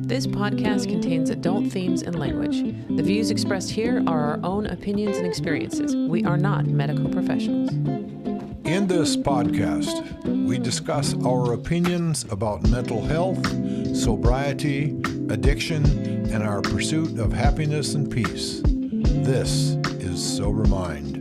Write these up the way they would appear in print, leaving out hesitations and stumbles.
This podcast contains adult themes and language. The views expressed here are our own opinions and experiences. We are not medical professionals. In this podcast, we discuss our opinions about mental health, sobriety, addiction, and our pursuit of happiness and peace. This is Sober Mind.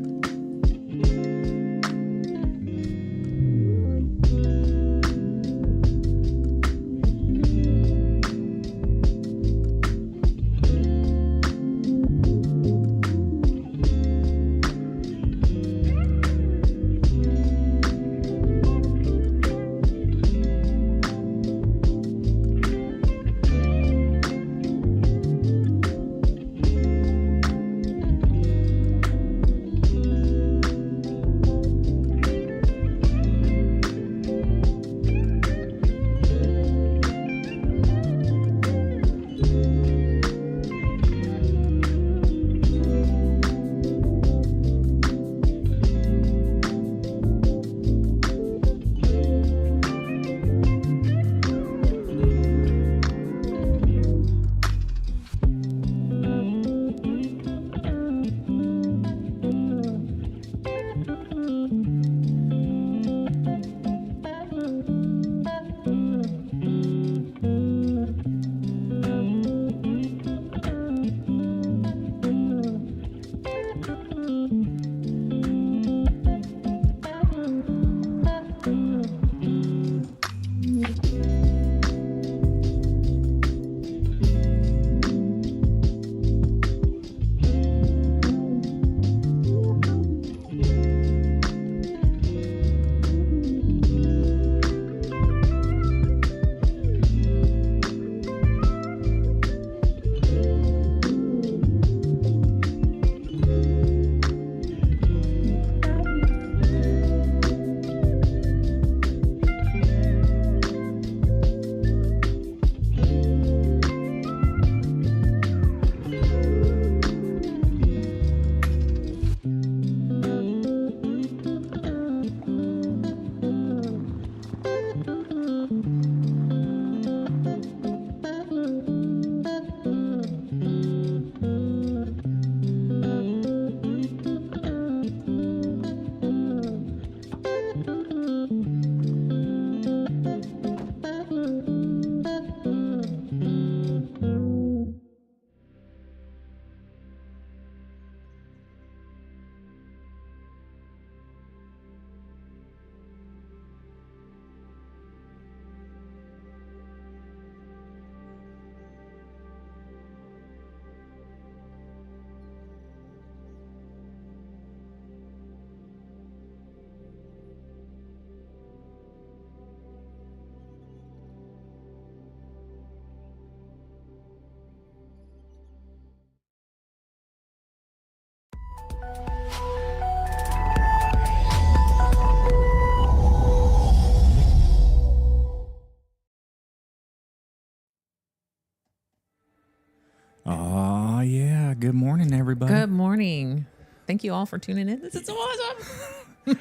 Oh, yeah. Good morning, everybody. Good morning. Thank you all for tuning in. This is so awesome.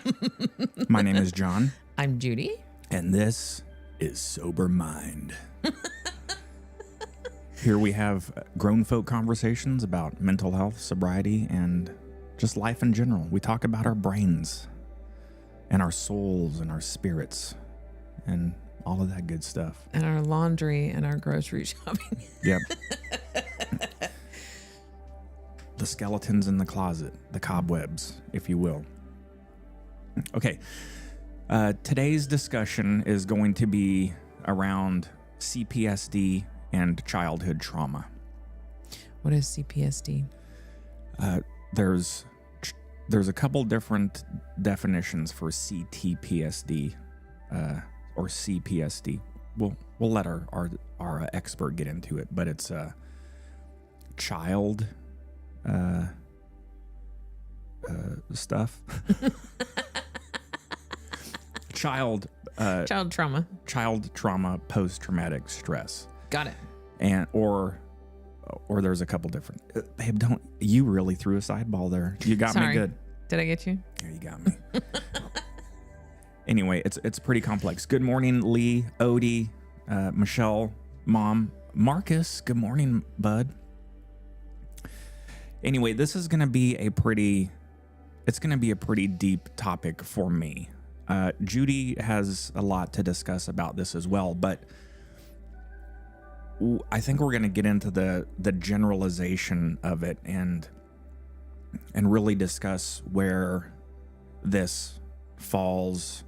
My name is John. I'm Judy. And this is Sober Mind. Here we have grown folk conversations about mental health, sobriety, and just life in general. We talk about our brains and our souls and our spirits and all of that good stuff. And our laundry and our grocery shopping. Yep. The skeletons in the closet, the cobwebs, if you will. Okay. Today's discussion is going to be around CPTSD and childhood trauma. What is CPTSD? There's a couple different definitions for CTPSD or CPTSD. We'll let our expert get into it, but it's child stuff. Child trauma, post-traumatic stress. Got it. And or there's a couple different. Babe, don't you really threw a sideball there? You got me good. Did I get you? There you got me. Anyway, it's pretty complex. Good morning, Lee, Odie, Michelle, Mom. Marcus, good morning, bud. Anyway, this is going to be a pretty deep topic for me. Judy has a lot to discuss about this as well, but I think we're going to get into the generalization of it and really discuss where this falls.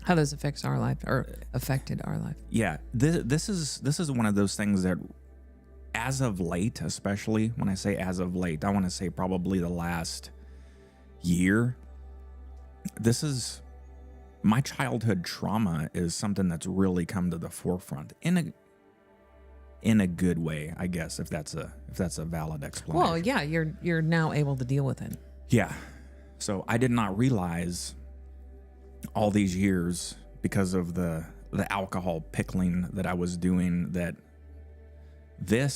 How this affects our life or affected our life. Yeah, this is one of those things that, as of late, especially when I say as of late, I want to say probably the last year. This is my childhood trauma is something that's really come to the forefront in a good way, I guess, if that's a valid explanation. Well, yeah, you're now able to deal with it. Yeah. So I did not realize all these years, because of the alcohol pickling that I was doing, that the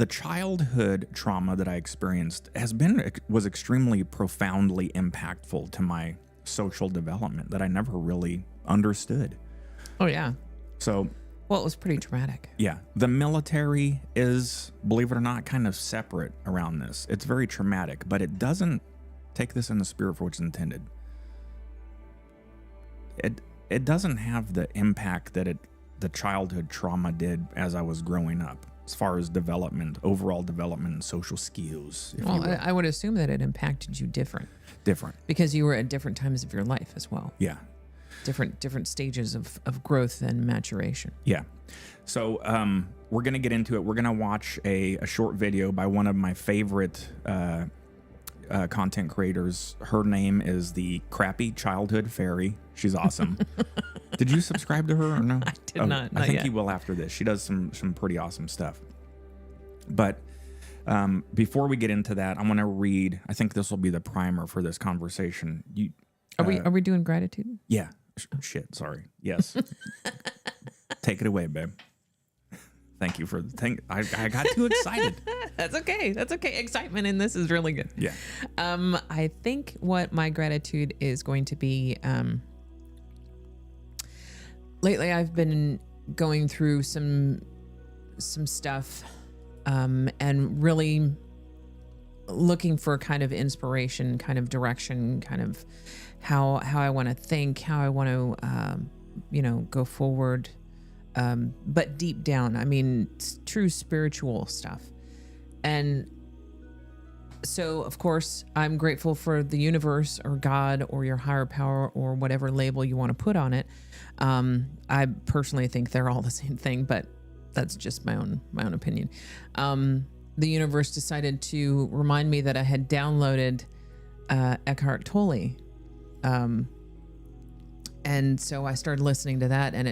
childhood trauma that I experienced was extremely profoundly impactful to my social development that I never really understood. Oh yeah. So, well, it was pretty traumatic. Yeah. The military is, believe it or not, kind of separate around this. It's very traumatic, but it doesn't take this in the spirit for which it's intended. It doesn't have the impact that the childhood trauma did as I was growing up, as far as development, overall development, and social skills. Well, I would assume that it impacted you different because you were at different times of your life as well. Yeah. Different stages of growth and maturation. Yeah. So we're going to get into it. We're going to watch a short video by one of my favorite content creators. Her name is the Crappy Childhood Fairy. She's awesome. Did you subscribe to her or no? I did not. I think yet. you will after this. She does some pretty awesome stuff. But before we get into that, I want to read. I think this will be the primer for this conversation. Are we doing gratitude? Yeah. Shit. Sorry. Yes. Take it away, babe. Thank you for I got too excited. That's okay. Excitement in this is really good. Yeah. I think what my gratitude is going to be, lately I've been going through some stuff, and really looking for kind of inspiration, kind of direction, kind of how I want to think, how I want to, go forward. But deep down, I mean, true spiritual stuff. And so, of course, I'm grateful for the universe or God or your higher power or whatever label you want to put on it. I personally think they're all the same thing, but that's just my own opinion. The universe decided to remind me that I had downloaded Eckhart Tolle. And so I started listening to that, and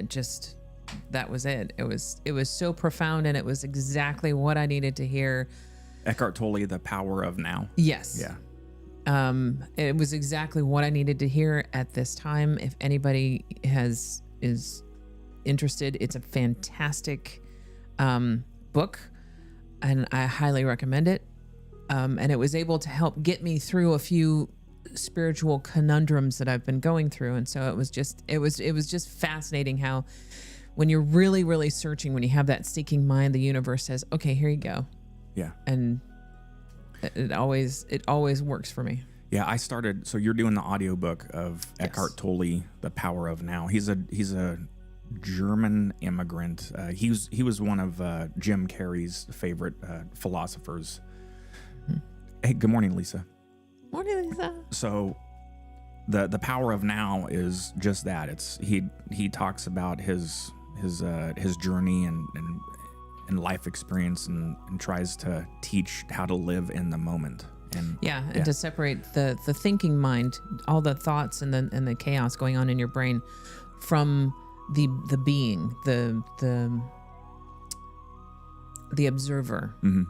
that was it. It was so profound, and it was exactly what I needed to hear. Eckhart Tolle, The Power of Now. Yes. Yeah. It was exactly what I needed to hear at this time. If anybody is interested, it's a fantastic book, and I highly recommend it. And it was able to help get me through a few spiritual conundrums that I've been going through. And so it was just fascinating how, when you're really, really searching, when you have that seeking mind, the universe says, okay, here you go. Yeah. And it always works for me. Yeah. I started, so you're doing the audiobook of Eckhart Tolle, The Power of Now. He's a German immigrant. He was one of Jim Carrey's favorite philosophers. Mm-hmm. Hey, good morning, Lisa. Morning, Lisa. So the Power of Now is just that. It's he talks about his journey and life experience and tries to teach how to live in the moment. And to separate the thinking mind, all the thoughts and the chaos going on in your brain, from the being, the observer, mm-hmm.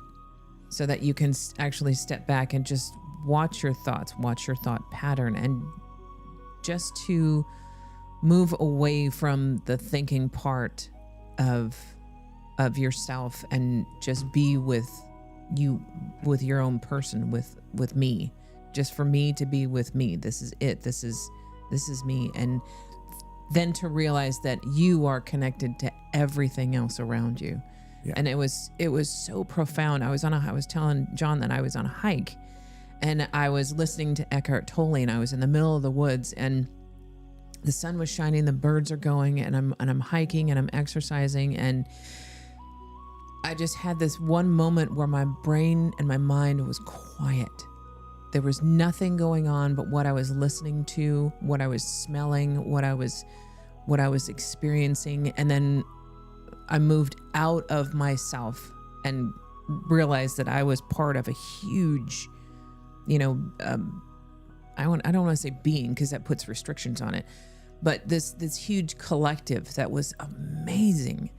so that you can actually step back and just watch your thoughts, watch your thought pattern, and just to move away from the thinking part of yourself and just be with your own person, with me, just for me to be with me. This is it. This is me. And then to realize that you are connected to everything else around you. Yeah. And it was so profound. I was telling John that I was on a hike, and I was listening to Eckhart Tolle, and I was in the middle of the woods, and the sun was shining, the birds are going, and I'm hiking and I'm exercising, and I just had this one moment where my brain and my mind was quiet. There was nothing going on but what I was listening to, what I was smelling, what I was experiencing. And then I moved out of myself and realized that I was part of a huge, I don't want to say being, because that puts restrictions on it, but this huge collective that was amazing.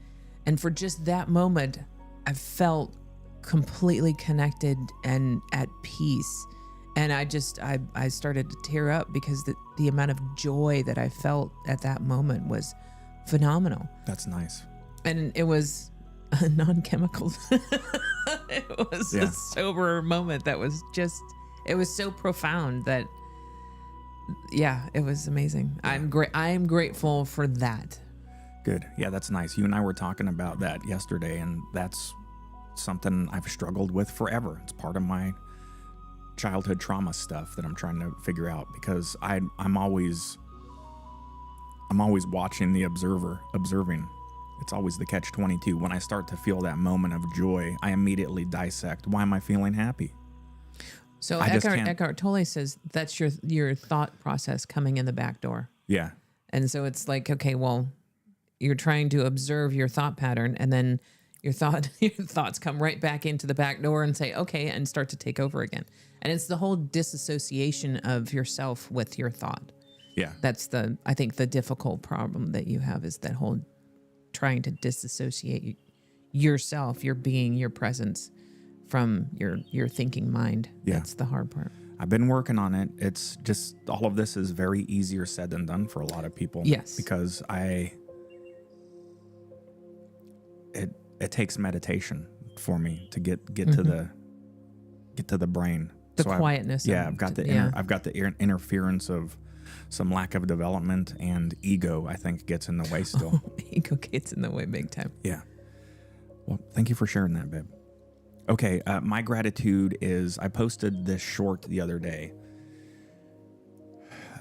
And for just that moment, I felt completely connected and at peace. And I started to tear up because the amount of joy that I felt at that moment was phenomenal. That's nice. And it was a non-chemical. It was a sober moment that was it was so profound that, it was amazing. Yeah. I am grateful for that. Good. Yeah, that's nice. You and I were talking about that yesterday, and that's something I've struggled with forever. It's part of my childhood trauma stuff that I'm trying to figure out, because I'm always watching the observing. It's always the catch-22. When I start to feel that moment of joy, I immediately dissect, why am I feeling happy? So Eckhart Tolle says that's your thought process coming in the back door. Yeah. And so it's like, okay, well, you're trying to observe your thought pattern, and then your thoughts come right back into the back door and say, okay, and start to take over again. And it's the whole disassociation of yourself with your thought. Yeah. That's I think the difficult problem that you have is that whole trying to disassociate yourself, your being, your presence from your thinking mind. Yeah. That's the hard part. I've been working on it. It's just, all of this is very easier said than done for a lot of people. Yes. Because it takes meditation for me to get to the brain. The quietness. I've got the interference of some lack of development, and ego, I think, gets in the way still. Ego gets in the way big time. Yeah. Well, thank you for sharing that, babe. Okay, my gratitude is, I posted this short the other day.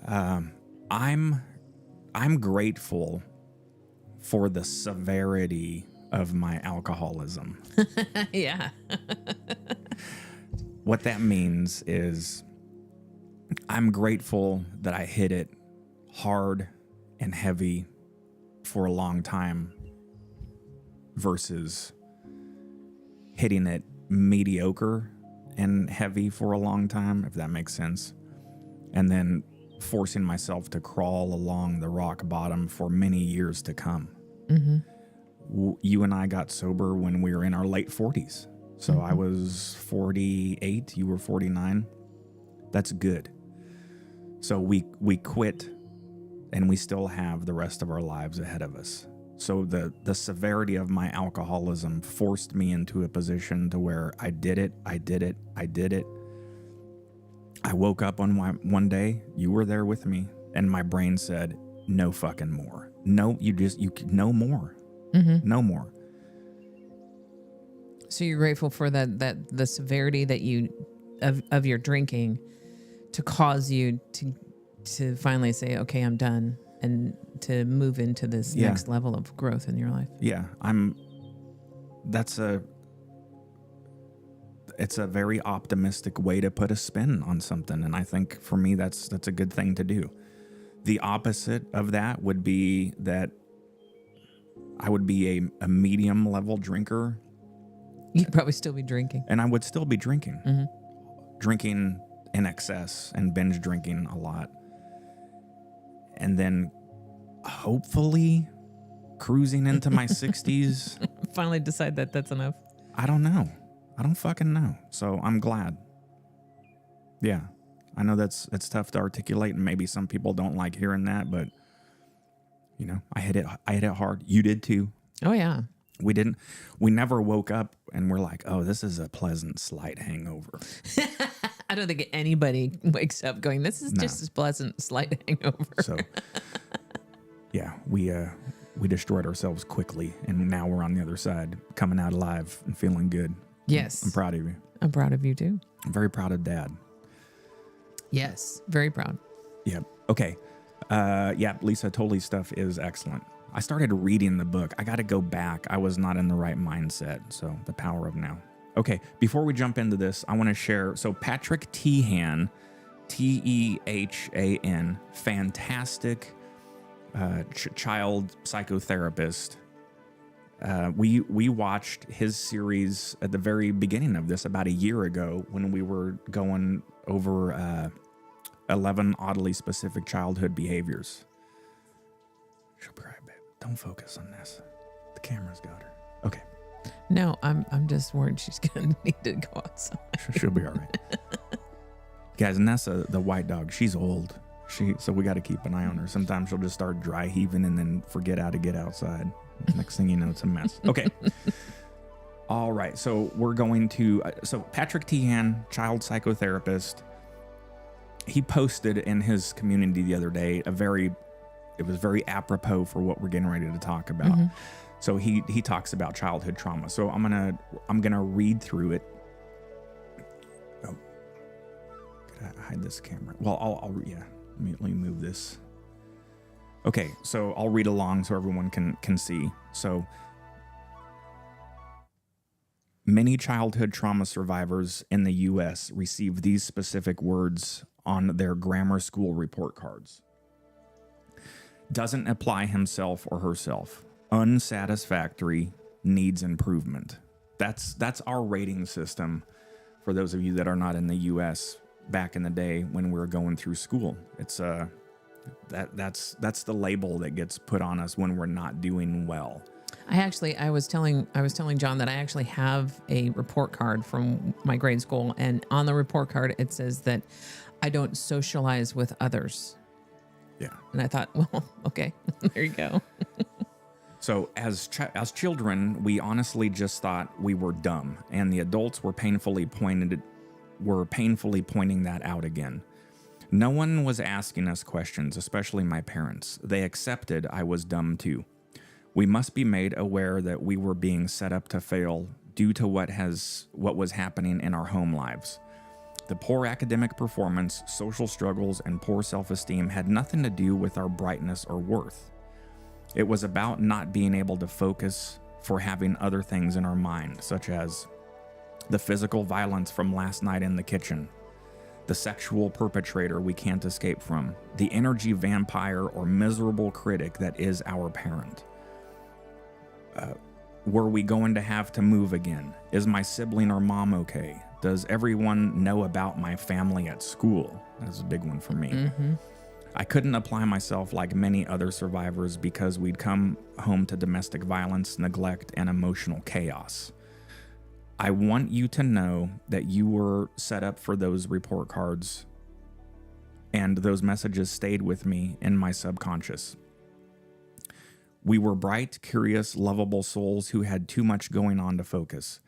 I'm grateful for the severity of my alcoholism. Yeah. What that means is, I'm grateful that I hit it hard and heavy for a long time versus hitting it mediocre and heavy for a long time, if that makes sense. And then forcing myself to crawl along the rock bottom for many years to come. Mm-hmm. You and I got sober when we were in our late 40s. So I was 48, you were 49. That's good. So we quit, and we still have the rest of our lives ahead of us. So the severity of my alcoholism forced me into a position to where I did it. I woke up on one day, you were there with me, and my brain said, no fucking more. No, no more. Mm-hmm. No more. So you're grateful for that the severity that of your drinking to cause you to finally say, okay, I'm done, and to move into this next level of growth in your life. Yeah, it's a very optimistic way to put a spin on something, and I think for me that's a good thing to do. The opposite of that would be that I would be a medium level drinker. You'd probably still be drinking. And I would still be drinking. Mm-hmm. Drinking in excess and binge drinking a lot. And then hopefully cruising into my 60s. Finally decide that that's enough. I don't know. I don't fucking know. So I'm glad. Yeah. I know it's tough to articulate, and maybe some people don't like hearing that, but I hit it hard. You did too. Oh yeah. We never woke up and we're like, oh, this is a pleasant, slight hangover. I don't think anybody wakes up going, this is just a pleasant, slight hangover. So Yeah, we destroyed ourselves quickly, and now we're on the other side, coming out alive and feeling good. Yes. I'm proud of you. I'm proud of you too. I'm very proud of Dad. Yes, very proud. Yep. Okay. Yeah, Lisa, totally stuff is excellent. I started reading the book. I got to go back. I was not in the right mindset. So the power of now. Okay. Before we jump into this, I want to share. So Patrick Tehan, Tehan, fantastic child psychotherapist. We watched his series at the very beginning of this about a year ago when we were going over 11 oddly specific childhood behaviors. She'll be right back. Don't focus on this. The camera's got her. Okay. No, I'm just worried she's gonna need to go outside. She'll be all right. Guys, Nessa, the white dog, she's old. So we got to keep an eye on her. Sometimes she'll just start dry heaving and then forget how to get outside. Next thing you know, it's a mess. Okay. All right. So we're going to, so Patrick Tehan, child psychotherapist, he posted in his community the other day it was very apropos for what we're getting ready to talk about. Mm-hmm. So he talks about childhood trauma. So I'm gonna read through it. Oh, gotta hide this camera. Well, let me move this. Okay, so I'll read along so everyone can see. So many childhood trauma survivors in the U.S. receive these specific words on their grammar school report cards. Doesn't apply himself or herself. Unsatisfactory, needs improvement. That's our rating system for those of you that are not in the U.S. back in the day when we were going through school. It's that's the label that gets put on us when we're not doing well. I was telling John that I actually have a report card from my grade school, and on the report card it says that I don't socialize with others. Yeah. And I thought, well, okay, there you go. So as children, we honestly just thought we were dumb, and the adults were painfully pointing that out again. No one was asking us questions, especially my parents. They accepted I was dumb too. We must be made aware that we were being set up to fail due to what was happening in our home lives. The poor academic performance, social struggles, and poor self-esteem had nothing to do with our brightness or worth. It was about not being able to focus for having other things in our mind, such as the physical violence from last night in the kitchen, the sexual perpetrator we can't escape from, the energy vampire or miserable critic that is our parent. Were we going to have to move again? Is my sibling or mom okay? Does everyone know about my family at school? That's a big one for me. Mm-hmm. I couldn't apply myself like many other survivors because we'd come home to domestic violence, neglect, and emotional chaos. I want you to know that you were set up for those report cards, and those messages stayed with me in my subconscious. We were bright, curious, lovable souls who had too much going on to focus.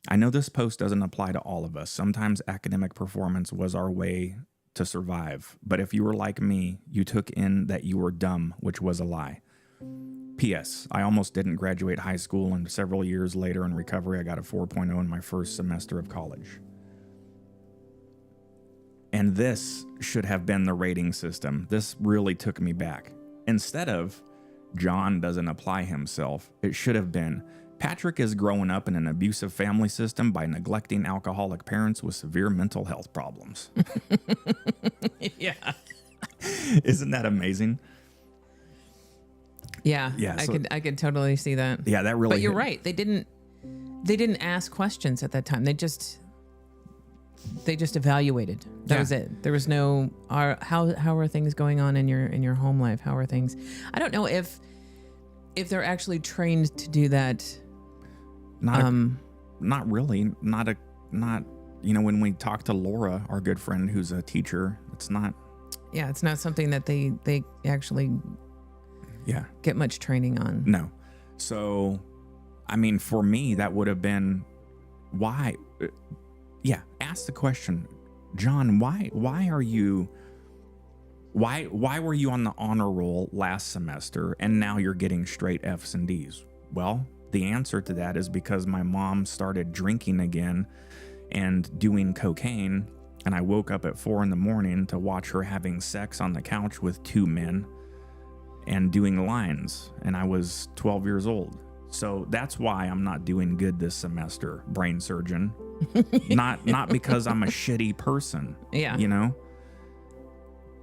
I know this post doesn't apply to all of us. Sometimes academic performance was our way to survive. But if you were like me, you took in that you were dumb, which was a lie. P.S. I almost didn't graduate high school, and several years later in recovery, I got a 4.0 in my first semester of college. And this should have been the rating system. This really took me back. Instead of John doesn't apply himself, it should have been Patrick is growing up in an abusive family system by neglecting alcoholic parents with severe mental health problems. Yeah. Isn't that amazing? Yeah. I could totally see that. Yeah, that really. But you're right. They didn't ask questions at that time. They just evaluated. That was it. There was no how are things going on in your home life? How are things? I don't know if they're actually trained to do that. Not really. Not when we talk to Laura, our good friend who's a teacher, it's not. Yeah, it's not something that they actually get much training on. No. So, I mean, for me, that would have been why. Yeah, ask the question, John, why are you Why were you on the honor roll last semester and now you're getting straight F's and D's? Well, the answer to that is because my mom started drinking again and doing cocaine, and I woke up at 4 a.m. to watch her having sex on the couch with 2 men and doing lines, and I was 12 years old. So that's why I'm not doing good this semester, brain surgeon. not because I'm a shitty person. Yeah. You know?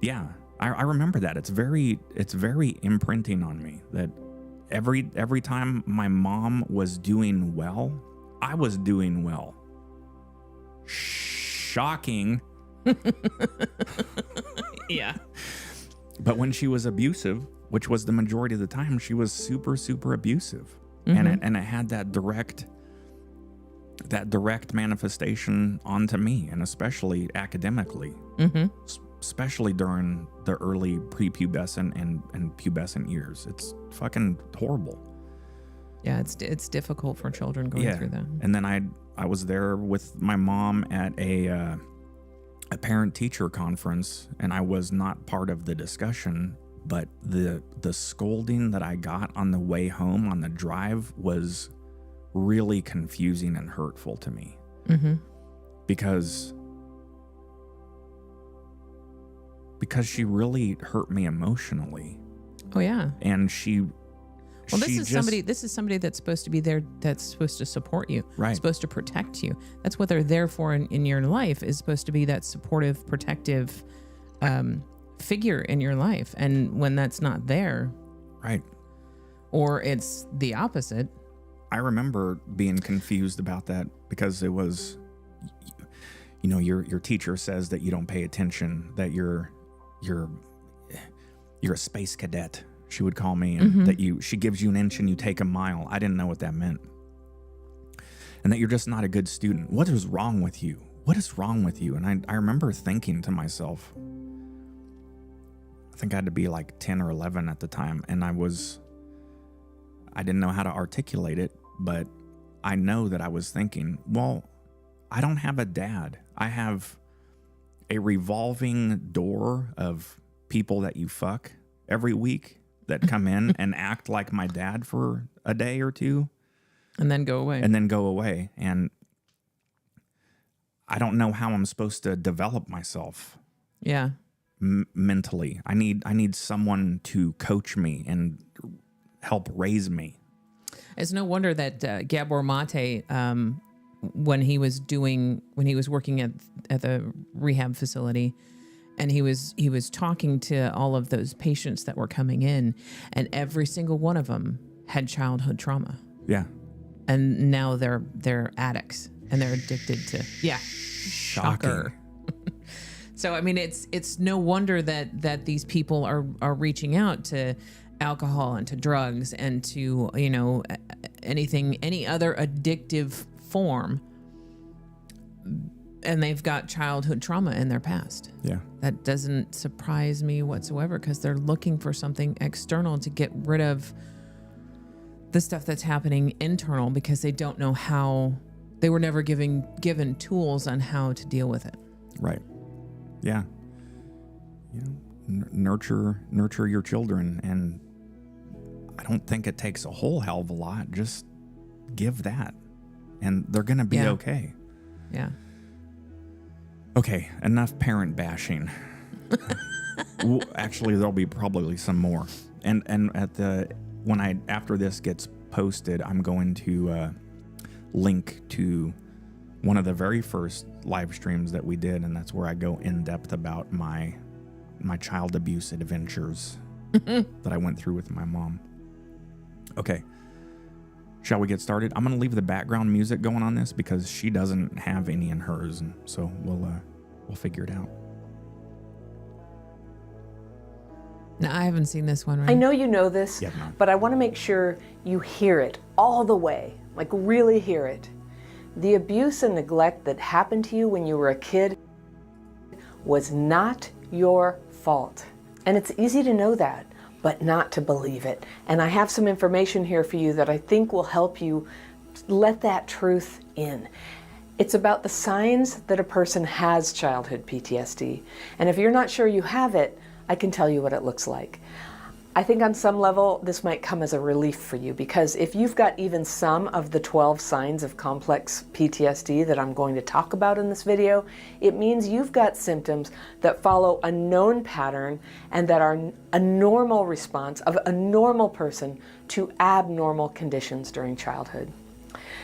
Yeah. I remember that. It's very imprinting on me that every time my mom was doing well, I was doing well. Shocking. Yeah. But when she was abusive, which was the majority of the time, she was super, super abusive. And it had that direct manifestation onto me, and especially academically, especially during the early prepubescent and pubescent years. It's fucking horrible. Yeah, it's difficult for children going through that. And then I was there with my mom at a parent-teacher conference, and I was not part of the discussion, but the scolding that I got on the way home on the drive was really confusing and hurtful to me. Because she really hurt me emotionally. Oh yeah. And this is somebody that's supposed to be there, that's supposed to support you, right? Supposed to protect you. That's what they're there for in your life, is supposed to be that supportive, protective figure in your life. And when that's not there, right, or it's the opposite. I remember being confused about that because it was, you know, your teacher says that you don't pay attention, that you're a space cadet, she would call me, and that she gives you an inch and you take a mile. I didn't know what that meant. And that you're just not a good student. What is wrong with you? What is wrong with you? And I remember thinking to myself, I think I had to be like 10 or 11 at the time, and I didn't know how to articulate it, but I know that I was thinking, well, I don't have a dad. I have a revolving door of people that you fuck every week that come in and act like my dad for a day or two. And then go away. And I don't know how I'm supposed to develop myself. Yeah. Mentally. I need someone to coach me and help raise me. It's no wonder that Gabor Mate, when he was working at the rehab facility, and he was talking to all of those patients that were coming in, and every single one of them had childhood trauma. Yeah. And now they're addicts and they're addicted to shocker. So I mean, it's no wonder that these people are reaching out to alcohol and to drugs and to, you know, any other addictive form, and they've got childhood trauma in their past. Yeah. That doesn't surprise me whatsoever, because they're looking for something external to get rid of the stuff that's happening internal, because they don't know how. They were never given tools on how to deal with it. Right. Yeah. You know, nurture your children, and I don't think it takes a whole hell of a lot. Just give that, and they're gonna be okay. Yeah. Okay, enough parent bashing. Actually, there'll be probably some more. And after this gets posted, I'm going to link to one of the very first live streams that we did, and that's where I go in depth about my child abuse adventures that I went through with my mom. Okay. Shall we get started? I'm going to leave the background music going on this because she doesn't have any in hers, and so we'll figure it out. No, I haven't seen this one, right? I know you know this, but I want to make sure you hear it all the way, like really hear it. The abuse and neglect that happened to you when you were a kid was not your fault. And it's easy to know that, but not to believe it. And I have some information here for you that I think will help you let that truth in. It's about the signs that a person has childhood PTSD. And if you're not sure you have it, I can tell you what it looks like. I think on some level, this might come as a relief for you, because if you've got even some of the 12 signs of complex PTSD that I'm going to talk about in this video, it means you've got symptoms that follow a known pattern and that are a normal response of a normal person to abnormal conditions during childhood.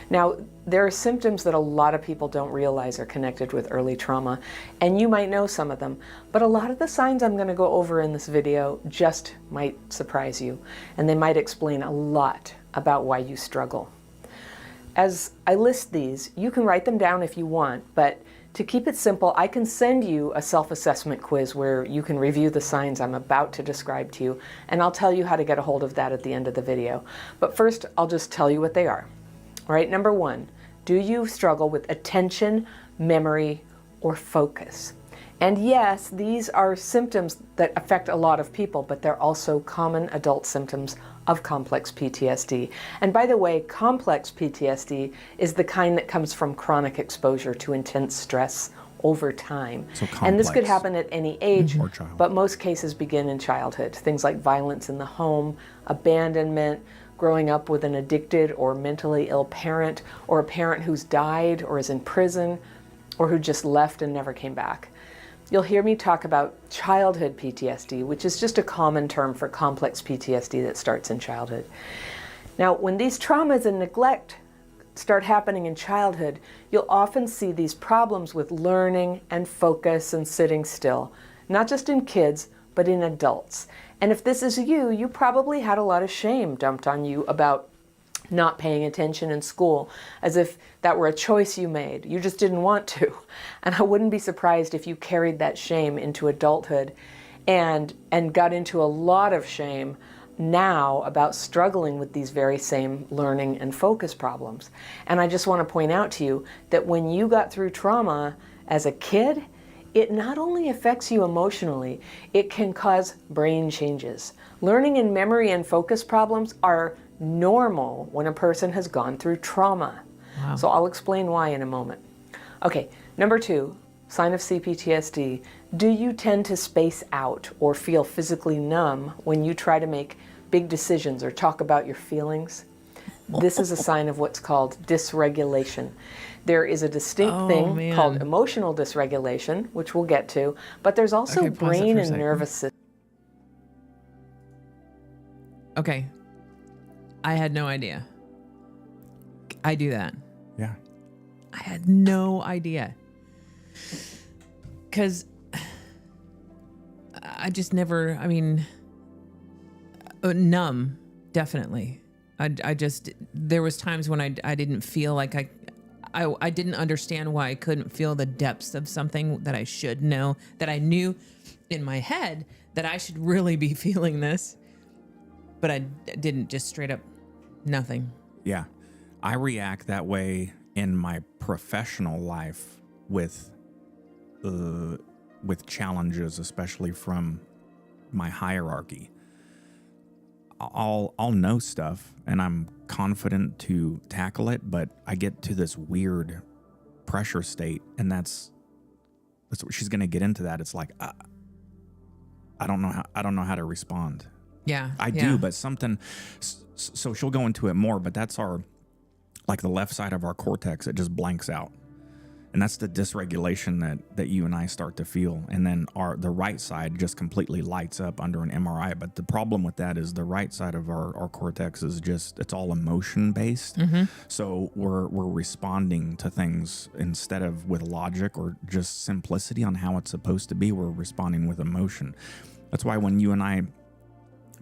Now, there are symptoms that a lot of people don't realize are connected with early trauma, and you might know some of them, but a lot of the signs I'm going to go over in this video just might surprise you, and they might explain a lot about why you struggle. As I list these, you can write them down if you want, but to keep it simple, I can send you a self-assessment quiz where you can review the signs I'm about to describe to you, and I'll tell you how to get a hold of that at the end of the video. But first, I'll just tell you what they are. All right, number 1, do you struggle with attention, memory, or focus? And yes, these are symptoms that affect a lot of people, but they're also common adult symptoms of complex PTSD. And by the way, complex PTSD is the kind that comes from chronic exposure to intense stress over time. So complex. And this could happen at any age, or child. but most cases begin in childhood. Things like violence in the home, abandonment, growing up with an addicted or mentally ill parent, or a parent who's died or is in prison, or who just left and never came back. You'll hear me talk about childhood PTSD, which is just a common term for complex PTSD that starts in childhood. Now, when these traumas and neglect start happening in childhood, you'll often see these problems with learning and focus and sitting still, not just in kids, but in adults. And if this is you, you probably had a lot of shame dumped on you about not paying attention in school, as if that were a choice you made. You just didn't want to. And I wouldn't be surprised if you carried that shame into adulthood and got into a lot of shame now about struggling with these very same learning and focus problems. And I just want to point out to you that when you got through trauma as a kid, it not only affects you emotionally, it can cause brain changes. Learning and memory and focus problems are normal when a person has gone through trauma. Wow. So I'll explain why in a moment. Okay, number 2, sign of CPTSD. Do you tend to space out or feel physically numb when you try to make big decisions or talk about your feelings? This is a sign of what's called dysregulation. There is a distinct thing called emotional dysregulation, which we'll get to, but there's also brain and nervous system. Okay. I had no idea. I do that. Yeah. I had no idea. Because I just never, numb, definitely. I just, there was times when I didn't feel like I didn't understand why I couldn't feel the depths of something that I should know, that I knew in my head that I should really be feeling this, but I didn't, just straight up nothing. Yeah. I react that way in my professional life with challenges, especially from my hierarchy. I'll know stuff and I'm confident to tackle it, but I get to this weird pressure state, and that's what she's going to get into. That it's like I don't know how to respond. Yeah, I do, but something. So she'll go into it more, but that's the left side of our cortex. It just blanks out, and that's the dysregulation that you and I start to feel. And then the right side just completely lights up under an MRI. But the problem with that is the right side of our cortex is it's all emotion based. Mm-hmm. So we're responding to things instead of with logic or just simplicity on how it's supposed to be. We're responding with emotion. That's why when you and I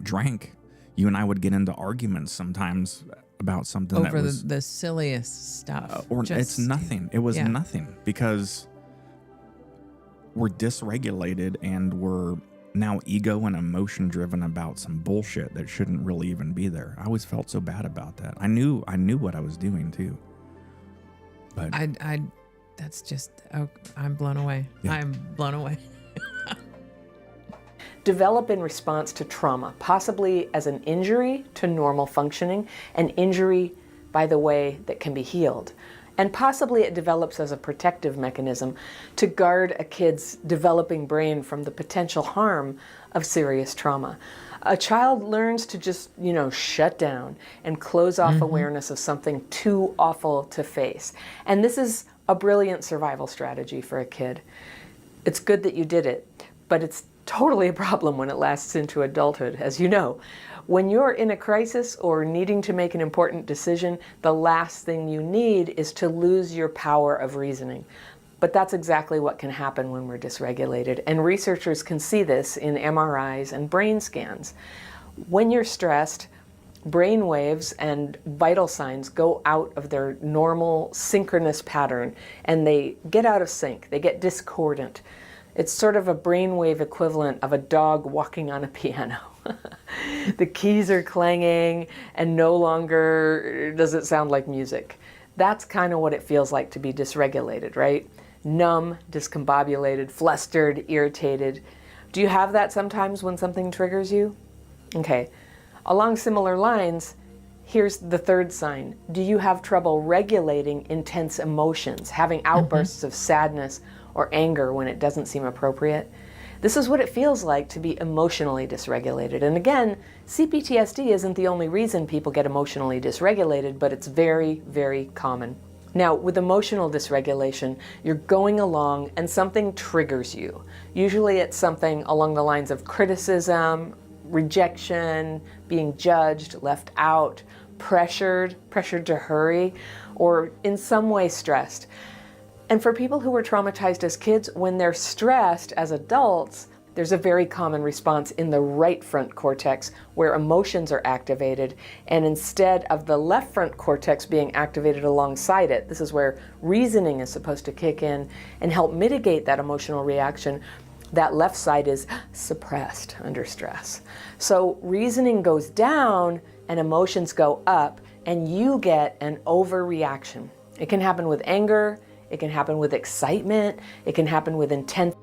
drank, you and I would get into arguments sometimes about something over that was the silliest stuff. It's nothing. It was nothing, because we're dysregulated and we're now ego and emotion driven about some bullshit that shouldn't really even be there. I always felt so bad about that. I knew what I was doing too. But that's just, I'm blown away. Yeah. I'm blown away. Develop in response to trauma, possibly as an injury to normal functioning, an injury, by the way, that can be healed. And possibly it develops as a protective mechanism to guard a kid's developing brain from the potential harm of serious trauma. A child learns to just, shut down and close off awareness of something too awful to face. And this is a brilliant survival strategy for a kid. It's good that you did it, but it's totally a problem when it lasts into adulthood, as you know. When you're in a crisis or needing to make an important decision, the last thing you need is to lose your power of reasoning. But that's exactly what can happen when we're dysregulated. And researchers can see this in MRIs and brain scans. When you're stressed, brain waves and vital signs go out of their normal synchronous pattern and they get out of sync, they get discordant. It's sort of a brainwave equivalent of a dog walking on a piano. The keys are clanging and no longer does it sound like music. That's kind of what it feels like to be dysregulated, right? Numb, discombobulated, flustered, irritated. Do you have that sometimes when something triggers you? Okay. Along similar lines, here's the third sign. Do you have trouble regulating intense emotions, having outbursts of sadness or anger when it doesn't seem appropriate? This is what it feels like to be emotionally dysregulated. And again, CPTSD isn't the only reason people get emotionally dysregulated, but it's very, very common. Now, with emotional dysregulation, you're going along and something triggers you. Usually it's something along the lines of criticism, rejection, being judged, left out, pressured to hurry, or in some way stressed. And for people who were traumatized as kids, when they're stressed as adults, there's a very common response in the right front cortex where emotions are activated, and instead of the left front cortex being activated alongside it, this is where reasoning is supposed to kick in and help mitigate that emotional reaction, that left side is suppressed under stress. So reasoning goes down and emotions go up, and you get an overreaction. It can happen with anger, it can happen with excitement, it can happen with intense.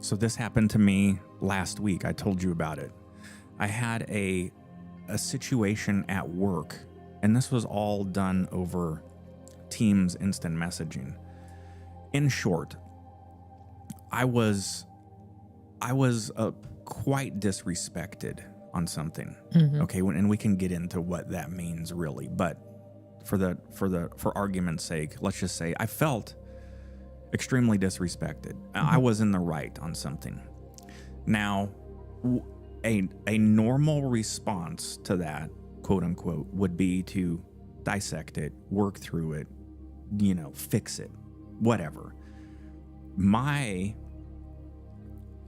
So this happened to me last week. I told you about it. I had a situation at work, and this was all done over Teams instant messaging. In short, I was quite disrespected on something. Okay, and we can get into what that means really, but for argument's sake, let's just say I felt extremely disrespected. I was in the right on something. Now, a normal response to that, quote unquote, would be to dissect it, work through it, fix it, whatever. My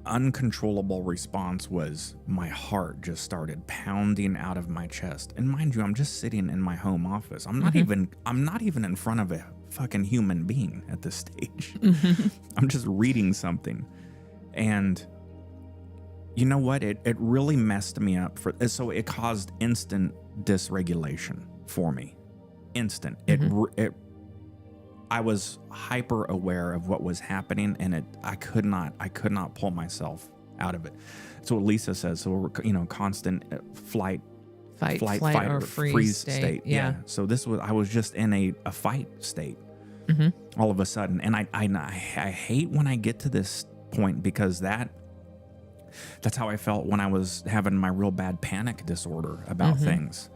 uncontrollable response was my heart just started pounding out of my chest. And mind you, I'm just sitting in my home office. I'm not even in front of a fucking human being at this stage. I'm just reading something. And you know what? It really messed me up so it caused instant dysregulation for me. Instant. I was hyper aware of what was happening, and I could not pull myself out of it. So what Lisa says, so we're constant fight or freeze state. Yeah. So I was just in a fight state all of a sudden, and I hate when I get to this point, because that's how I felt when I was having my real bad panic disorder about things.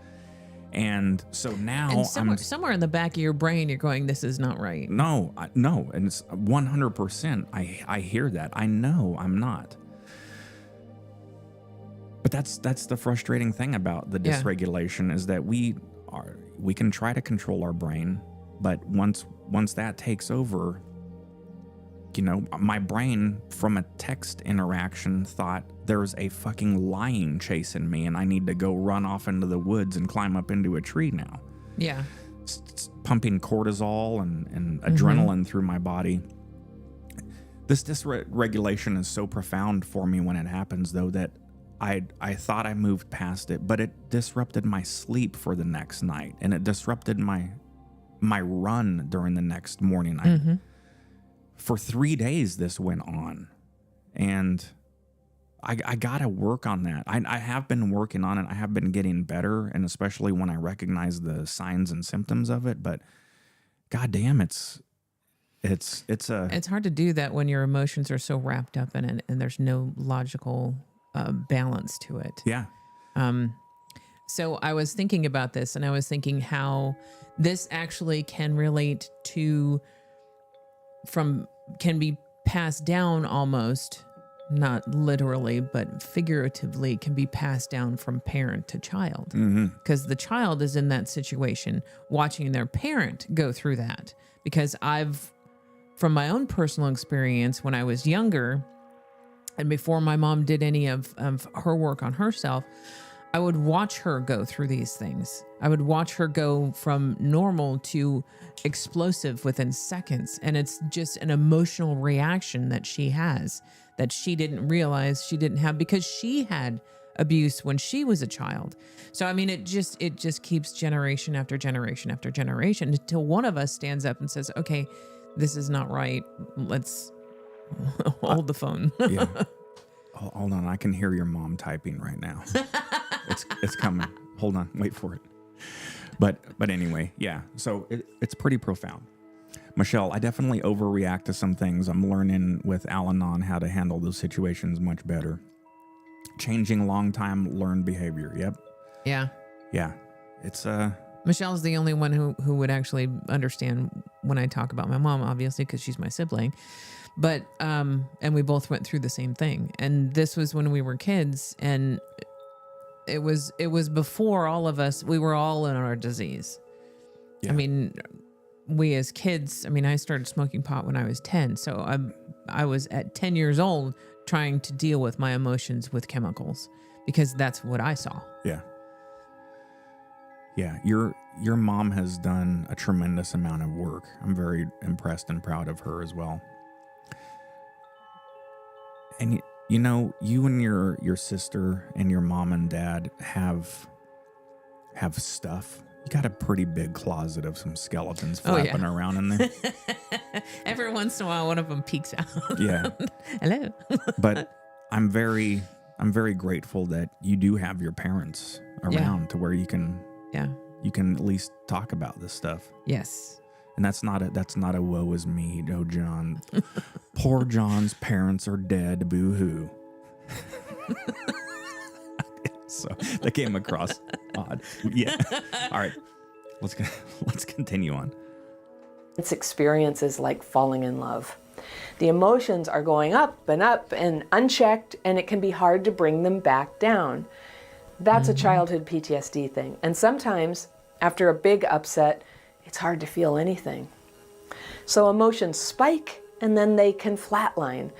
And so now and somewhere in the back of your brain, you're going, this is not right. No. And it's 100%. I hear that. I know I'm not. But that's the frustrating thing about the dysregulation is that we can try to control our brain, but once that takes over, my brain from a text interaction thought there's a fucking lion chasing me and I need to go run off into the woods and climb up into a tree now. Yeah. It's pumping cortisol and adrenaline through my body. This dysregulation is so profound for me when it happens, though, that I thought I moved past it, but it disrupted my sleep for the next night, and it disrupted my run during the next morning. For 3 days this went on, and I got to work on that. I have been working on it. I have been getting better, and especially when I recognize the signs and symptoms of it, but goddamn, it's It's hard to do that when your emotions are so wrapped up in it and there's no logical balance to it. Yeah. So I was thinking about this, and I was thinking how this actually can relate to, can be passed down almost, not literally, but figuratively, can be passed down from parent to child. Because the child is in that situation watching their parent go through that. Because from my own personal experience, when I was younger, and before my mom did any of her work on herself, I would watch her go through these things. I would watch her go from normal to explosive within seconds. And it's just an emotional reaction that she has that she didn't realize she didn't have because she had abuse when she was a child. So, I mean, it just keeps generation after generation after generation until one of us stands up and says, okay, this is not right. Let's hold the phone. Yeah. Hold on. I can hear your mom typing right now. It's coming. Hold on. Wait for it. But anyway, yeah. So it's pretty profound. Michelle, I definitely overreact to some things. I'm learning with Al-Anon how to handle those situations much better. Changing long time learned behavior. Yep. Yeah. Yeah. It's Michelle's the only one who would actually understand when I talk about my mom, obviously, because she's my sibling. But and we both went through the same thing. And this was when we were kids, and it was before all of us, we were all in our disease. Yeah. I mean, we as kids, I mean, I started smoking pot when I was 10. So I was at 10 years old trying to deal with my emotions with chemicals because that's what I saw. Yeah. Yeah. Your mom has done a tremendous amount of work. I'm very impressed and proud of her as well. And you know, you and your sister and your mom and dad have stuff. You got a pretty big closet of some skeletons flapping around in there. Every once in a while, one of them peeks out. Yeah. Hello. But I'm very grateful that you do have your parents around to where you can at least talk about this stuff. Yes. And that's not a woe is me, oh John. Poor John's parents are dead, boo-hoo. So that came across odd. Yeah. All right. Let's continue on. Its experience is like falling in love. The emotions are going up and unchecked, and it can be hard to bring them back down. That's a childhood PTSD thing. And sometimes after a big upset, it's hard to feel anything. So emotions spike and then they can flatline,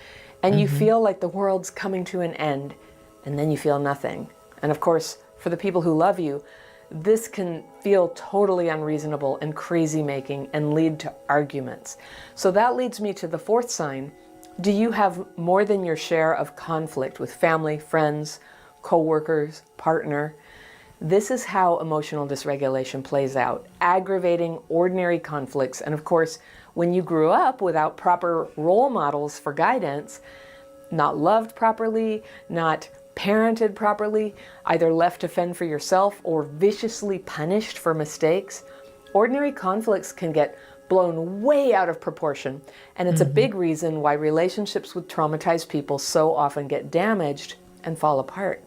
and you feel like the world's coming to an end, and then you feel nothing. And of course, for the people who love you, this can feel totally unreasonable and crazy making and lead to arguments. So that leads me to the fourth sign. Do you have more than your share of conflict with family, friends, co-workers, partner? This is how emotional dysregulation plays out, aggravating ordinary conflicts. And of course, when you grew up without proper role models for guidance, not loved properly, not parented properly, either left to fend for yourself or viciously punished for mistakes, ordinary conflicts can get blown way out of proportion. And it's a big reason why relationships with traumatized people so often get damaged and fall apart.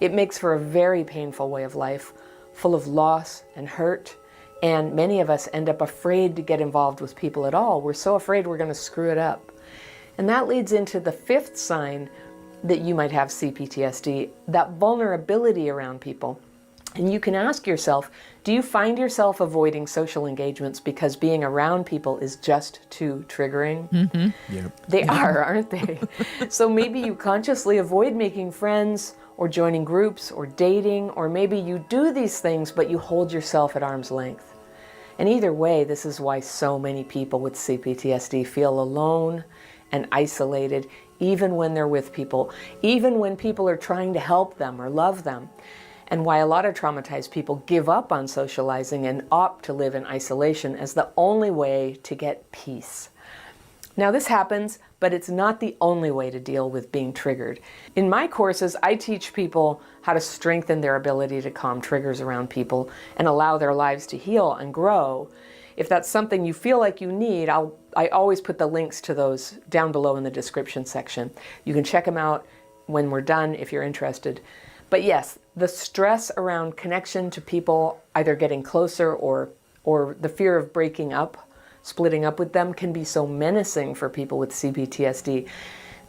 It makes for a very painful way of life, full of loss and hurt. And many of us end up afraid to get involved with people at all. We're so afraid we're going to screw it up. And that leads into the fifth sign that you might have CPTSD, that vulnerability around people. And you can ask yourself, do you find yourself avoiding social engagements because being around people is just too triggering? Yep. They are, aren't they? So maybe you consciously avoid making friends or joining groups or dating, or maybe you do these things but you hold yourself at arm's length. And either way, this is why so many people with CPTSD feel alone and isolated, even when they're with people, even when people are trying to help them or love them. And why a lot of traumatized people give up on socializing and opt to live in isolation as the only way to get peace. Now this happens, but it's not the only way to deal with being triggered. In my courses, I teach people how to strengthen their ability to calm triggers around people and allow their lives to heal and grow. If that's something you feel like you need, I'll I always put the links to those down below in the description section. You can check them out when we're done if you're interested. But yes, the stress around connection to people, either getting closer or the fear of breaking up, splitting up with them, can be so menacing for people with CPTSD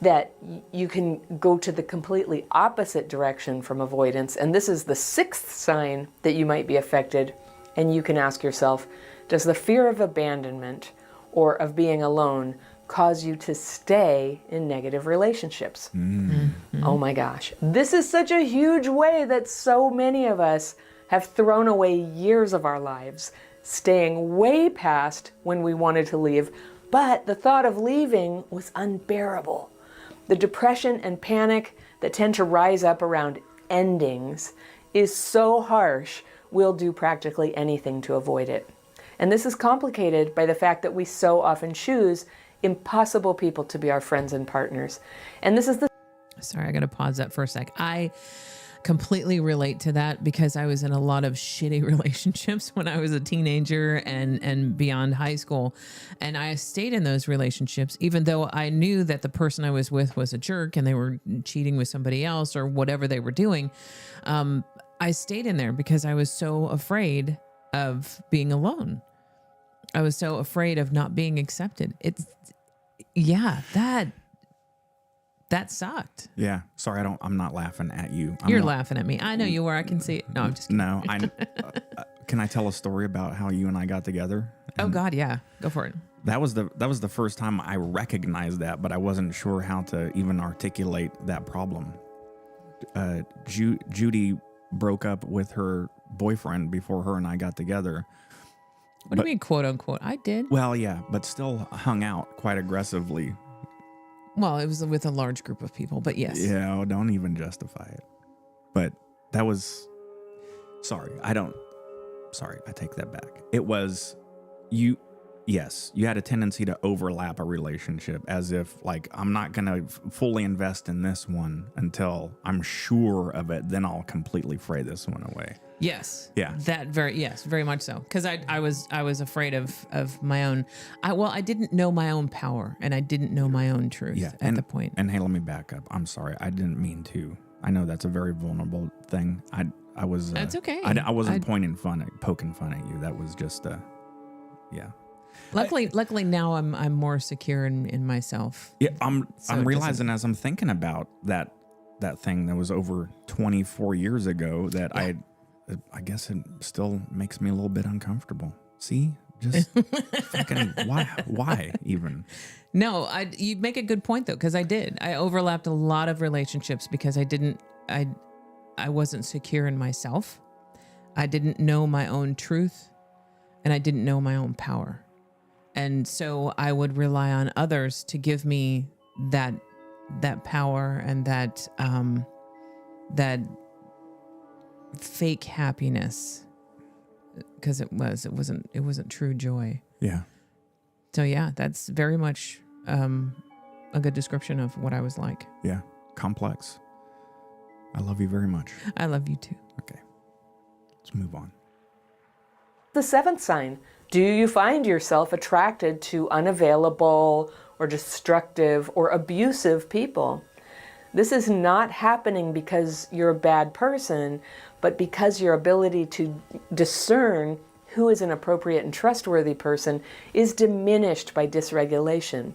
that you can go to the completely opposite direction from avoidance. And this is the 6th sign that you might be affected. And you can ask yourself, does the fear of abandonment or of being alone cause you to stay in negative relationships? Mm-hmm. Oh my gosh. This is such a huge way that so many of us have thrown away years of our lives, staying way past when we wanted to leave, but the thought of leaving was unbearable. The depression and panic that tend to rise up around endings is so harsh, we'll do practically anything to avoid it. And this is complicated by the fact that we so often choose impossible people to be our friends and partners. And this is the... Sorry, I got to pause that for a sec. I completely relate to that because I was in a lot of shitty relationships when I was a teenager and beyond high school. And I stayed in those relationships, even though I knew that the person I was with was a jerk and they were cheating with somebody else or whatever they were doing. I stayed in there because I was so afraid of being alone. I was so afraid of not being accepted. That sucked. Yeah. Sorry, I'm not laughing at you. You're laughing at me. I know you were. I can see it. No, I'm just kidding. No, can I tell a story about how you and I got together? Oh God, yeah. Go for it. That was the first time I recognized that, but I wasn't sure how to even articulate that problem. Judy broke up with her boyfriend before her and I got together. What do you mean, quote unquote? I did. Well, yeah, but still hung out quite aggressively. Well, it was with a large group of people, but yes. Yeah, don't even justify it. But that was... Sorry, I take that back. It was... Yes, you had a tendency to overlap a relationship as if, like, I'm not going to fully invest in this one until I'm sure of it. Then I'll completely fray this one away. Yes. Yeah. Very much so. Because I was afraid of my own. I didn't know my own power and I didn't know my own truth at the point. And hey, let me back up. I'm sorry. I didn't mean to. I know that's a very vulnerable thing. I was. That's okay. I wasn't poking fun at you. That was just yeah. Luckily now I'm more secure in myself. Yeah, I'm realizing as I'm thinking about that thing that was over 24 years ago that I guess it still makes me a little bit uncomfortable. See? Just fucking why even? No, you make a good point though, because I overlapped a lot of relationships because I wasn't secure in myself. I didn't know my own truth and I didn't know my own power. And so I would rely on others to give me that power and that fake happiness, because it wasn't true joy. Yeah. So yeah, that's very much a good description of what I was like. Yeah. Complex. I love you very much. I love you too. Okay. Let's move on. The 7th sign. Do you find yourself attracted to unavailable or destructive or abusive people? This is not happening because you're a bad person, but because your ability to discern who is an appropriate and trustworthy person is diminished by dysregulation.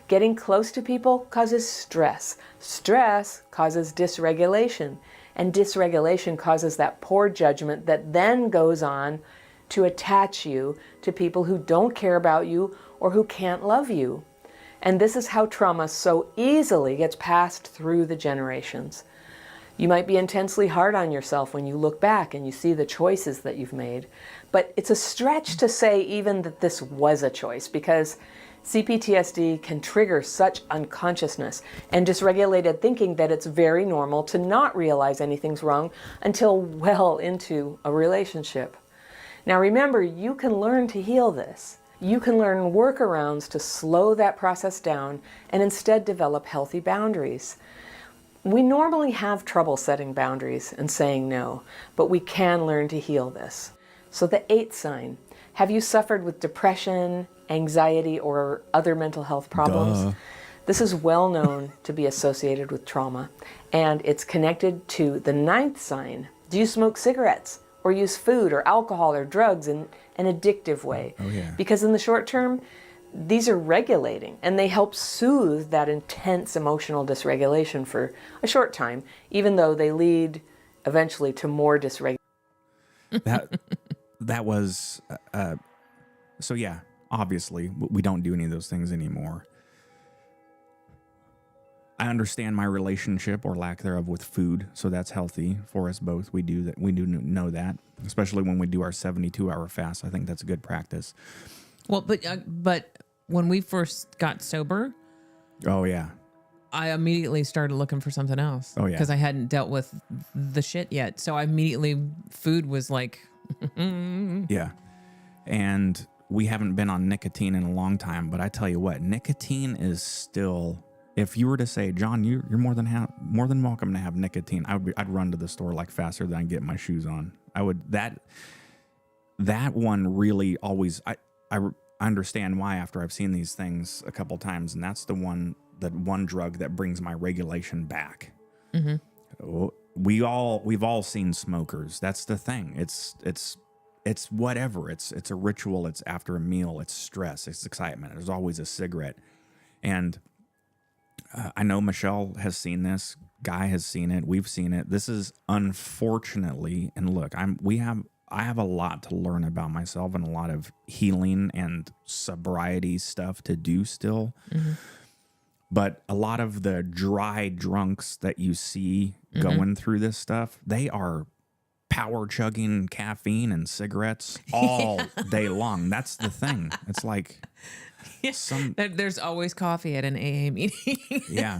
Getting close to people causes stress. Stress causes dysregulation, and dysregulation causes that poor judgment that then goes on to attach you to people who don't care about you or who can't love you. And this is how trauma so easily gets passed through the generations. You might be intensely hard on yourself when you look back and you see the choices that you've made, but it's a stretch to say even that this was a choice, because CPTSD can trigger such unconsciousness and dysregulated thinking that it's very normal to not realize anything's wrong until well into a relationship. Now remember, you can learn to heal this. You can learn workarounds to slow that process down and instead develop healthy boundaries. We normally have trouble setting boundaries and saying no, but we can learn to heal this. So the 8th sign. Have you suffered with depression, anxiety, or other mental health problems. Duh. This is well known to be associated with trauma, and it's connected to the 9th sign. Do you smoke cigarettes or use food or alcohol or drugs in an addictive way? Oh, yeah. Because in the short term, these are regulating, and they help soothe that intense emotional dysregulation for a short time, even though they lead eventually to more dysregulation. That was, so yeah, obviously we don't do any of those things anymore. I understand my relationship or lack thereof with food, so that's healthy for us both. We do that. We do know that, especially when we do our 72-hour fast. I think that's a good practice. Well, but when we first got sober, Oh yeah, I immediately started looking for something else. Oh, yeah. Because I hadn't dealt with the shit yet. So I immediately, food was like, yeah, and we haven't been on nicotine in a long time. But I tell you what, nicotine is still. If you were to say, John, you're more than welcome to have nicotine, I'd run to the store like faster than I get my shoes on. I would that one really always. I understand why after I've seen these things a couple times, and that's the one drug that brings my regulation back. Mm-hmm. We've all seen smokers. That's the thing. It's whatever. It's a ritual. It's after a meal. It's stress. It's excitement. There's always a cigarette, and I know Michelle has seen this. Guy has seen it. We've seen it. This is unfortunately, and look, I have a lot to learn about myself and a lot of healing and sobriety stuff to do still. Mm-hmm. But a lot of the dry drunks that you see going through this stuff, they are power chugging caffeine and cigarettes all day long. That's the thing. It's like there's always coffee at an AA meeting. Yeah,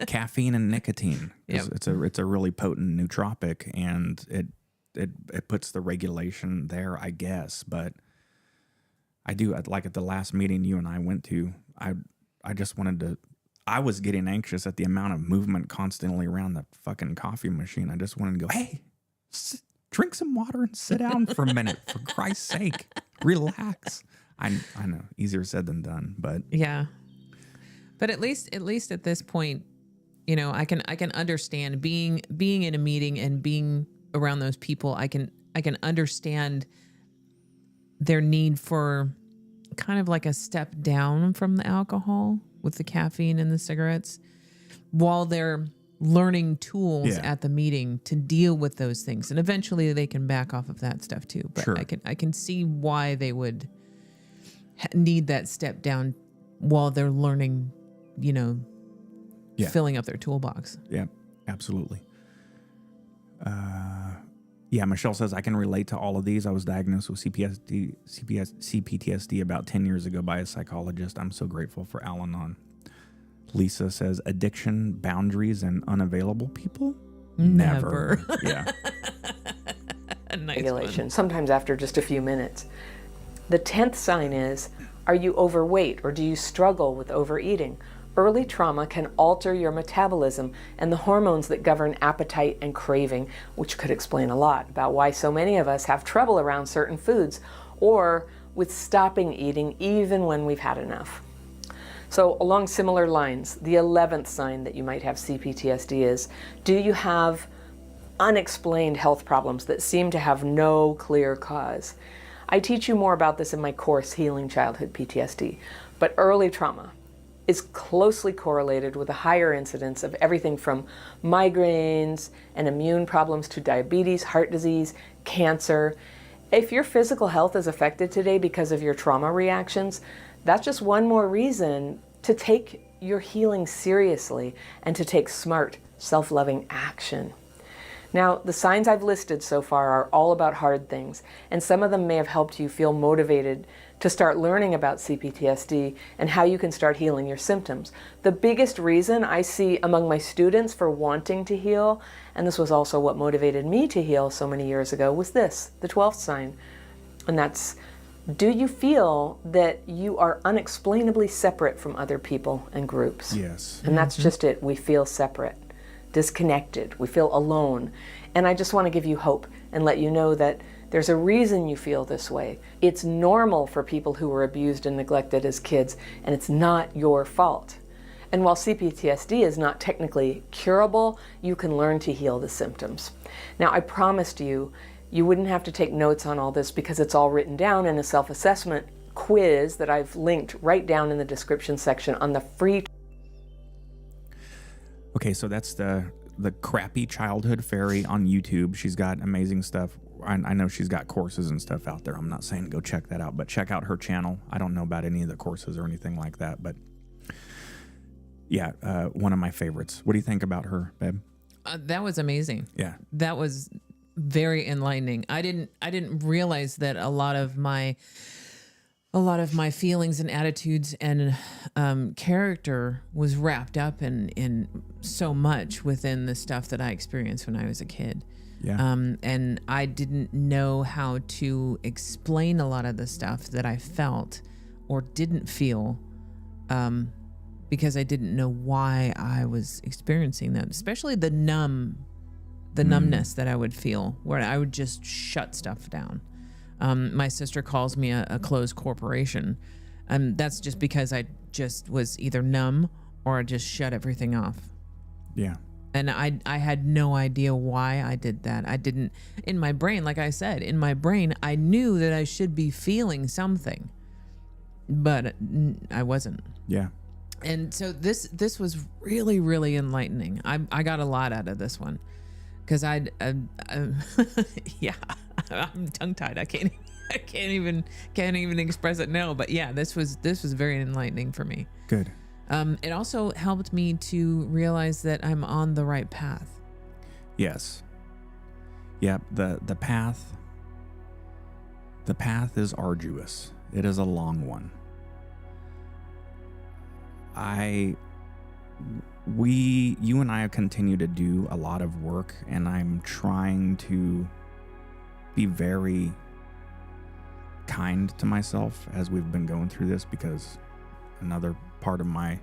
caffeine and nicotine. Yep. It's a really potent nootropic, and it puts the regulation there, I guess. But I do, like at the last meeting you and I went to, I just wanted to. I was getting anxious at the amount of movement constantly around the fucking coffee machine. I just wanted to go, hey, drink some water and sit down for a minute, for Christ's sake, relax. I know, easier said than done, but yeah. But at least at this point, you know, I can understand being in a meeting and being around those people. I can understand their need for kind of like a step down from the alcohol with the caffeine and the cigarettes while they're learning tools at the meeting to deal with those things. And eventually they can back off of that stuff too. But sure. I can see why they would need that step down while they're learning, you know, filling up their toolbox. Yeah, absolutely. Yeah, Michelle says, I can relate to all of these. I was diagnosed with CPTSD about 10 years ago by a psychologist. I'm so grateful for Al-Anon. Lisa says, addiction, boundaries, and unavailable people? Never. Yeah. A nice Regulation, one. sometimes after just a few minutes. The 10th sign is, are you overweight or do you struggle with overeating? Early trauma can alter your metabolism and the hormones that govern appetite and craving, which could explain a lot about why so many of us have trouble around certain foods or with stopping eating even when we've had enough. So along similar lines, the 11th sign that you might have CPTSD is, do you have unexplained health problems that seem to have no clear cause? I teach you more about this in my course, Healing Childhood PTSD, but early trauma is closely correlated with a higher incidence of everything from migraines and immune problems to diabetes, heart disease, cancer. If your physical health is affected today because of your trauma reactions, that's just one more reason to take your healing seriously and to take smart, self-loving action. Now, the signs I've listed so far are all about hard things, and some of them may have helped you feel motivated to start learning about CPTSD and how you can start healing your symptoms. The biggest reason I see among my students for wanting to heal, and this was also what motivated me to heal so many years ago, was this, the 12th sign. And that's, do you feel that you are unexplainably separate from other people and groups? Yes. And that's just it. We feel separate, disconnected. We feel alone. And I just want to give you hope and let you know that There's a reason you feel this way. It's normal for people who were abused and neglected as kids, and it's not your fault. And while CPTSD is not technically curable, you can learn to heal the symptoms. Now, I promised you, you wouldn't have to take notes on all this because it's all written down in a self-assessment quiz that I've linked right down in the description section on the free. Okay, so that's the crappy childhood fairy on YouTube. She's got amazing stuff. I know she's got courses and stuff out there. I'm not saying go check that out, but check out her channel. I don't know about any of the courses or anything like that, but yeah, one of my favorites. What do you think about her, babe? That was amazing. Yeah, that was very enlightening. I didn't realize that a lot of my feelings and attitudes and character was wrapped up in so much within the stuff that I experienced when I was a kid. Yeah. And I didn't know how to explain a lot of the stuff that I felt or didn't feel, because I didn't know why I was experiencing them, especially the numbness that I would feel, where I would just shut stuff down. My sister calls me a closed corporation. That's just because I just was either numb or I just shut everything off. Yeah. And I had no idea why I did that. I didn't, in my brain, like I said, in my brain, I knew that I should be feeling something, but I wasn't. Yeah. And so this was really, really enlightening. I got a lot out of this one because yeah, I'm tongue tied. I can't even express it now. But yeah, this was very enlightening for me. Good. It also helped me to realize that I'm on the right path. Yes. Yeah. The path is arduous. It is a long one. You and I continue to do a lot of work, and I'm trying to be very kind to myself as we've been going through this, because another part of my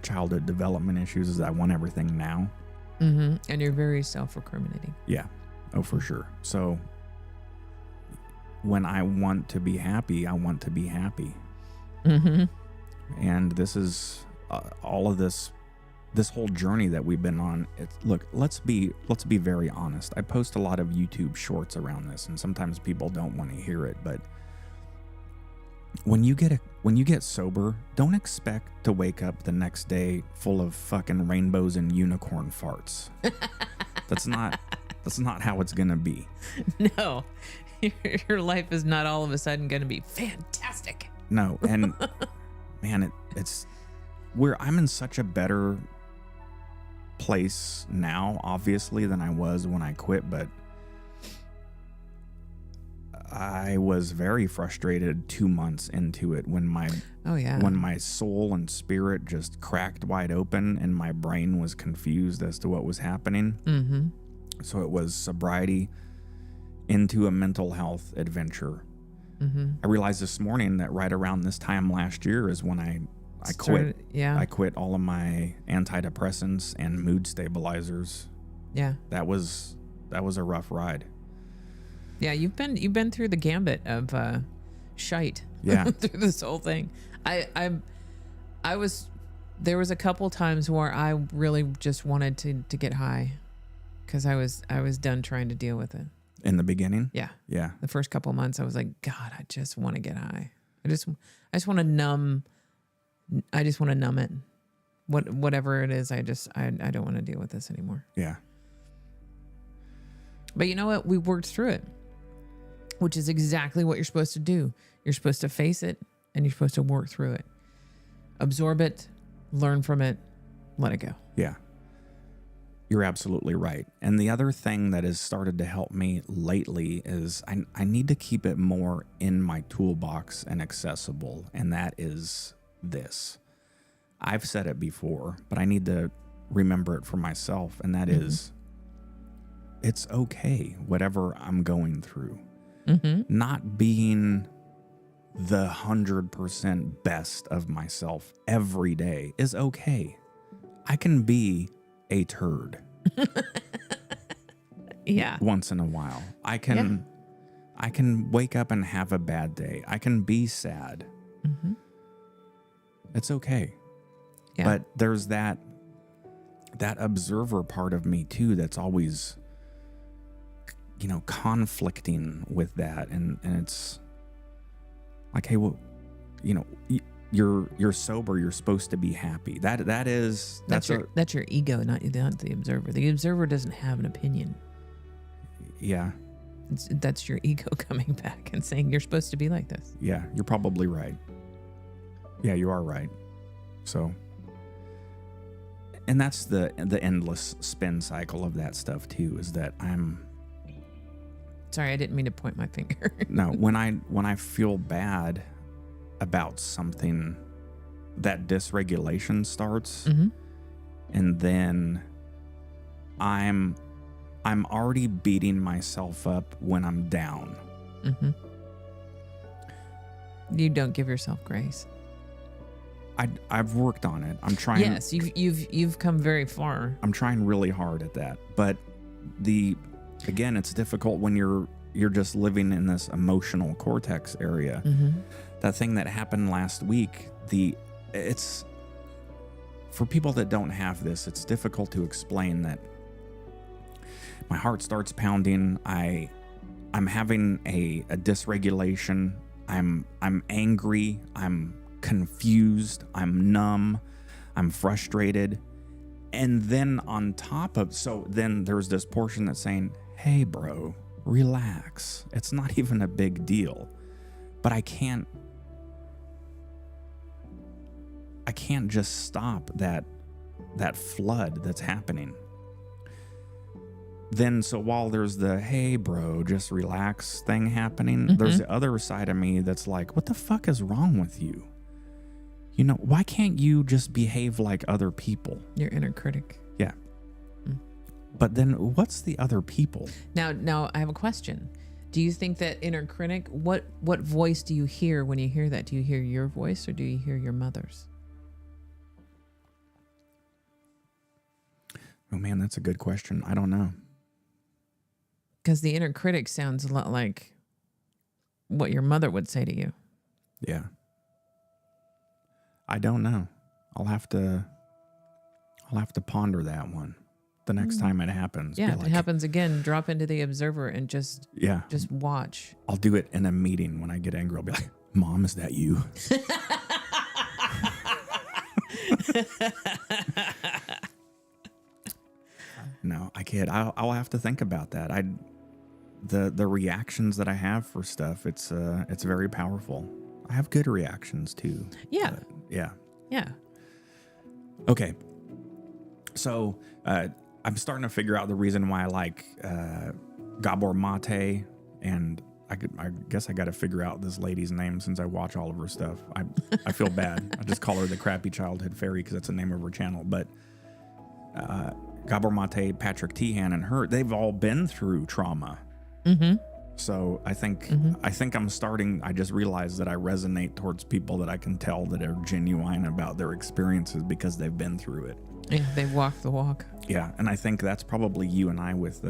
childhood development issues is I want everything now. Mm-hmm. And you're very self-recriminating. Yeah. Oh, for sure. So when I want to be happy, I want to be happy. Mm-hmm. And this is all of this whole journey that we've been on. Look, let's be very honest. I post a lot of YouTube shorts around this, and sometimes people don't want to hear it, but when you get sober, don't expect to wake up the next day full of fucking rainbows and unicorn farts. That's not how it's gonna be. No, your life is not all of a sudden gonna be fantastic. No, and man, I'm in such a better place now, obviously, than I was when I quit, but I was very frustrated 2 months into it when my soul and spirit just cracked wide open and my brain was confused as to what was happening. Mm-hmm. So it was sobriety into a mental health adventure. Mm-hmm. I realized this morning that right around this time last year is when I quit. Yeah. I quit all of my antidepressants and mood stabilizers. Yeah. That was a rough ride. Yeah, you've been through the gambit of shite. Yeah. Through this whole thing. There was a couple times where I really just wanted to get high because I was done trying to deal with it. In the beginning? Yeah. Yeah. The first couple of months I was like, God, I just want to get high. I just want to numb it. Whatever it is, I don't want to deal with this anymore. Yeah. But you know what? We worked through it, which is exactly what you're supposed to do. You're supposed to face it and you're supposed to work through it. Absorb it, learn from it, let it go. Yeah. You're absolutely right. And the other thing that has started to help me lately is I need to keep it more in my toolbox and accessible. And that is this. I've said it before, but I need to remember it for myself. And that is, it's okay, whatever I'm going through. Mm-hmm. Not being the 100% best of myself every day is okay. I can be a turd. Yeah. Once in a while. I can I can wake up and have a bad day. I can be sad. Mm-hmm. It's okay. Yeah. But there's that observer part of me too that's always, conflicting with that, and it's like, hey, well, you're sober. You're supposed to be happy. That's your ego, not the observer. The observer doesn't have an opinion. Yeah. That's your ego coming back and saying you're supposed to be like this. Yeah, you're probably right. Yeah, you are right. So, and that's the endless spin cycle of that stuff too, is that I'm... Sorry, I didn't mean to point my finger. No, when I feel bad about something, that dysregulation starts, mm-hmm. and then I'm already beating myself up when I'm down. Mm-hmm. You don't give yourself grace. I've worked on it. I'm trying. Yes, you've come very far. I'm trying really hard at that, but again, it's difficult when you're just living in this emotional cortex area. Mm-hmm. That thing that happened last week, it's for people that don't have this, it's difficult to explain that my heart starts pounding. I'm having a dysregulation. I'm angry. I'm confused. I'm numb. I'm frustrated. And then on top of, so then there's this portion that's saying, hey, bro, relax. It's not even a big deal. But I can't just stop that flood that's happening. Then, so while there's the, hey, bro, just relax thing happening, mm-hmm. there's the other side of me that's like, what the fuck is wrong with you? Why can't you just behave like other people? Your inner critic. Yeah. Mm. But then what's the other people? Now I have a question. Do you think that inner critic, what voice do you hear when you hear that? Do you hear your voice or do you hear your mother's? Oh man, that's a good question. I don't know. Because the inner critic sounds a lot like what your mother would say to you. Yeah. I don't know. I'll have to ponder that one the next time it happens. Yeah, if it happens again, drop into the observer and just watch. I'll do it in a meeting when I get angry. I'll be like, Mom, is that you? No, I can't. I'll have to think about that. The reactions that I have for stuff, it's very powerful. I have good reactions too. Yeah. Yeah. Yeah. Okay. So I'm starting to figure out the reason why I like Gabor Mate, and I guess I got to figure out this lady's name since I watch all of her stuff. I feel bad. I just call her the Crappy Childhood Fairy because that's the name of her channel. But Gabor Mate, Patrick Teehan, and her, they've all been through trauma. Mm-hmm. So I think I'm starting. I just realized that I resonate towards people that I can tell that are genuine about their experiences because they've been through it. Yeah, they walk the walk. Yeah, and I think that's probably you and I with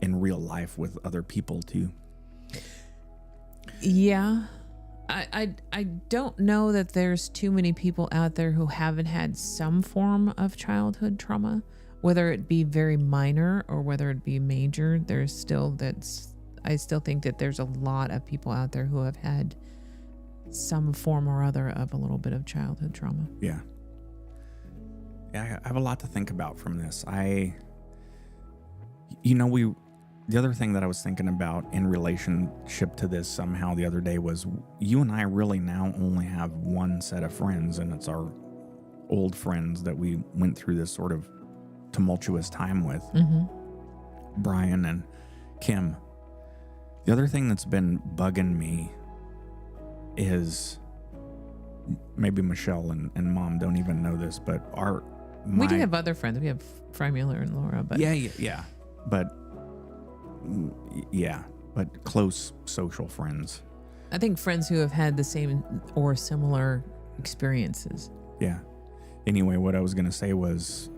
in real life with other people too. Yeah, I don't know that there's too many people out there who haven't had some form of childhood trauma, whether it be very minor or whether it be major. I still think that there's a lot of people out there who have had some form or other of a little bit of childhood trauma. Yeah. Yeah, I have a lot to think about from this. The other thing that I was thinking about in relationship to this somehow the other day was you and I really now only have one set of friends, and it's our old friends that we went through this sort of tumultuous time with. Mm-hmm. Brian and Kim. The other thing that's been bugging me is maybe Michelle and Mom don't even know this, but we do have other friends. We have Fry Mueller and Laura, but but close social friends. I think friends who have had the same or similar experiences. Yeah. Anyway, what I was gonna say was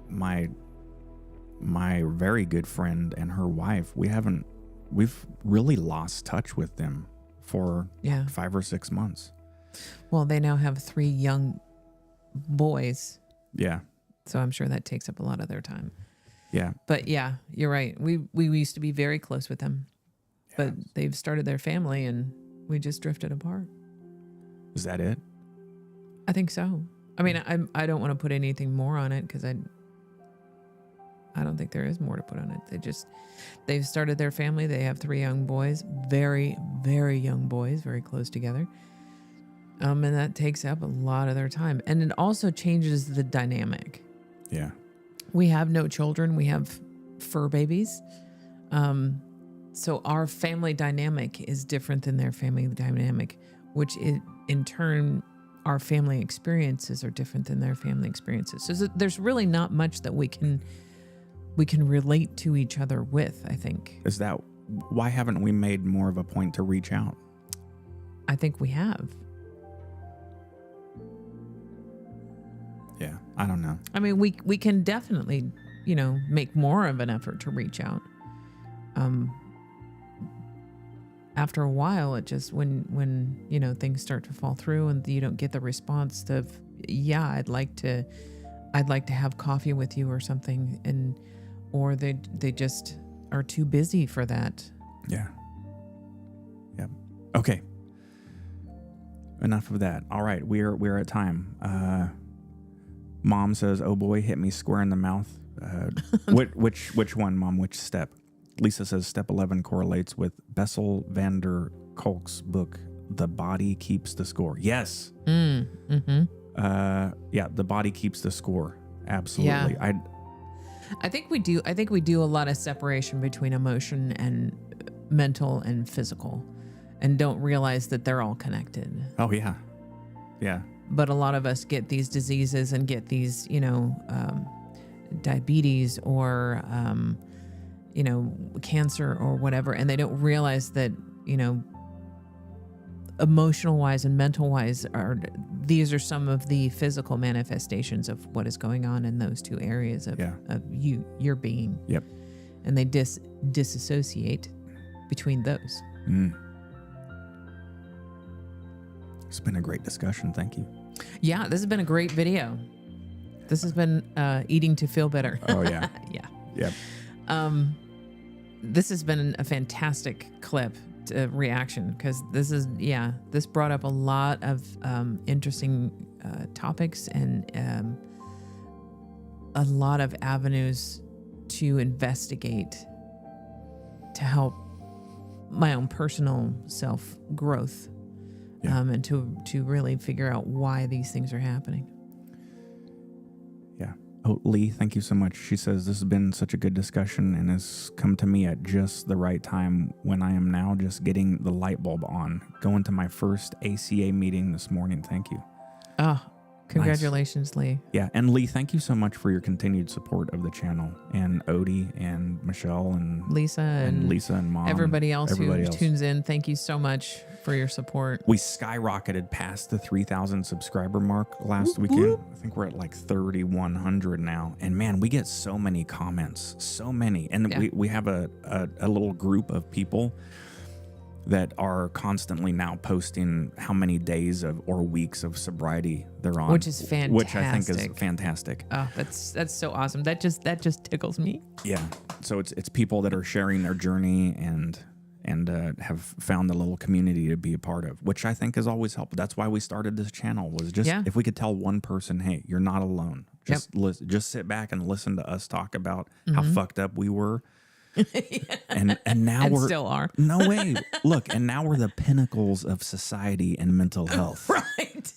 my very good friend and her wife, we haven't we've really lost touch with them for Yeah. 5 or 6 months. Well, they now have 3 young boys, Yeah. so I'm sure that takes up a lot of their time. Yeah. But yeah, you're right. We used to be very close with them, but they've started their family and we just drifted apart. Is that it? I think so. I mean, I don't want to put anything more on it because I don't think there is more to put on it. They've started their family. They have 3 young boys, very, very young boys, very close together. And that takes up a lot of their time. And it also changes the dynamic. Yeah. We have no children. We have fur babies. So our family dynamic is different than their family dynamic, which in turn, our family experiences are different than their family experiences. So there's really not much that we can relate to each other with, I think. Why haven't we made more of a point to reach out? I think we have. Yeah, I don't know. I mean, we can definitely, make more of an effort to reach out. After a while, it just when things start to fall through and you don't get the response of, yeah, I'd like to have coffee with you or something, or they just are too busy for that. Yeah. Yep. Okay. Enough of that. All right, we're at time. Mom says, "Oh boy, hit me square in the mouth." Which one, Mom? Which step? Lisa says step 11 correlates with Bessel van der Kolk's book, "The Body Keeps the Score." Yes. Mm-hmm. Yeah, the body keeps the score. Absolutely. Yeah. I think we do. I think we do a lot of separation between emotion and mental and physical, and don't realize that they're all connected. Oh yeah. Yeah. But a lot of us get these diseases and get these, diabetes or, cancer or whatever. And they don't realize that, emotional wise and mental wise these are some of the physical manifestations of what is going on in those 2 areas of your being. Yep. And they disassociate between those. It's been a great discussion. Thank you. Yeah, this has been a great video. This has been eating to feel better. Oh yeah. Yeah. Yep. This has been a fantastic clip reaction because this brought up a lot of interesting topics and a lot of avenues to investigate to help my own personal self growth. Yeah. And to really figure out why these things are happening. Yeah. Oh, Lee, thank you so much. She says, this has been such a good discussion and has come to me at just the right time when I am now just getting the light bulb on. Going to my first ACA meeting this morning. Thank you. Oh, congratulations, nice. Lee. Yeah. And Lee, thank you so much for your continued support of the channel. And Odie and Michelle and Lisa and Mom. Everybody else who tunes in. Thank you so much for your support. We skyrocketed past the 3,000 subscriber mark last weekend. I think we're at like 3,100 now. And man, we get so many comments, so many. And we have a little group of people that are constantly now posting how many days or weeks of sobriety they're on, which is fantastic. Which I think is fantastic. Oh, that's so awesome. That just tickles me. Yeah. So it's people that are sharing their journey and have found a little community to be a part of, which I think has always helped. That's why we started this channel, was just if we could tell one person, hey, you're not alone. Just sit back and listen to us talk about how fucked up we were. and now we're still are. No way. Look, and now we're the pinnacles of society and mental health. Right.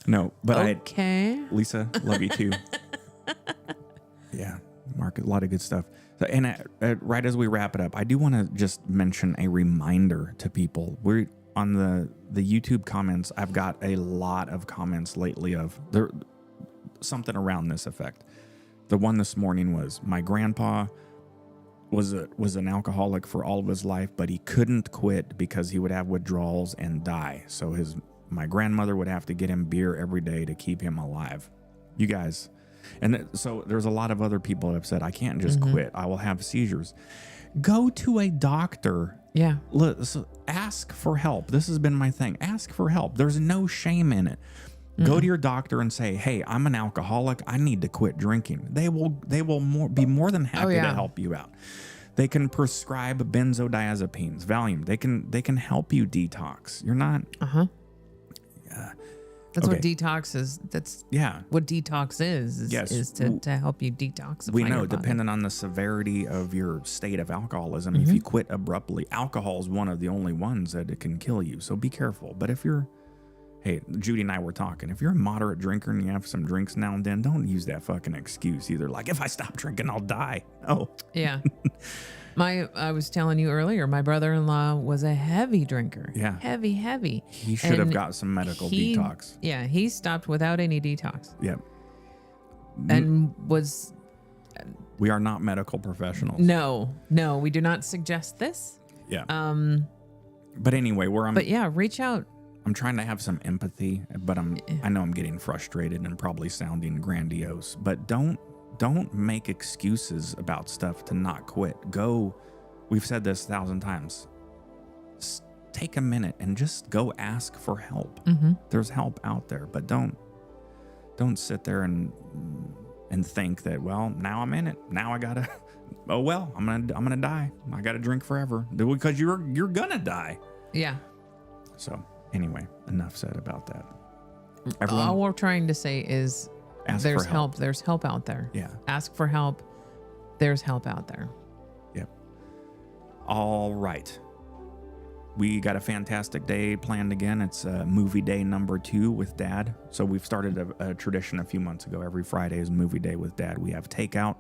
No, but okay. Lisa, love you too. Yeah, Mark, a lot of good stuff. So, and right as we wrap it up, I do want to just mention a reminder to people. We're on the YouTube comments. I've got a lot of comments lately of there something around this effect. The one this morning was, my grandpa was an alcoholic for all of his life, but he couldn't quit because he would have withdrawals and die. So my grandmother would have to get him beer every day to keep him alive. You guys, And so there's a lot of other people that have said, I can't just quit. I will have seizures. Go to a doctor. Yeah. Ask for help. This has been my thing. Ask for help. There's no shame in it. Go to your doctor and say, hey, I'm an alcoholic. I need to quit drinking. They will be more than happy to help you out. They can prescribe benzodiazepines, Valium. They can help you detox. You're not. That's what detox is. That's what detox is to help you detoxify. We know, your body. depending on the severity of your state of alcoholism, if you quit abruptly, alcohol is one of the only ones that it can kill you. So be careful. But if you're, hey, Judy and I were talking, if you're a moderate drinker and you have some drinks now and then, don't use that fucking excuse either. Like, if I stop drinking, I'll die. Oh. Yeah. I was telling you earlier, my brother-in-law was a heavy drinker. Yeah. Heavy. He should have got some medical detox. Yeah, he stopped without any detox. Yep. And was... We are not medical professionals. No, we do not suggest this. Yeah. But anyway, But yeah, reach out. I'm trying to have some empathy, but I know I'm getting frustrated and probably sounding grandiose, but don't make excuses about stuff to not quit. We've said this 1,000 times. Take a minute and just go ask for help. There's help out there, but don't sit there and think that, well, now I'm in it. Now I gotta, oh well, I'm gonna die. I gotta drink forever because you're gonna die. Yeah. So anyway, enough said about that. All we're trying to say is, there's help. There's help out there. Yeah. Ask for help. There's help out there. Yep. All right. We got a fantastic day planned again. It's movie day number 2 with Dad. So we've started a tradition a few months ago. Every Friday is movie day with Dad. We have takeout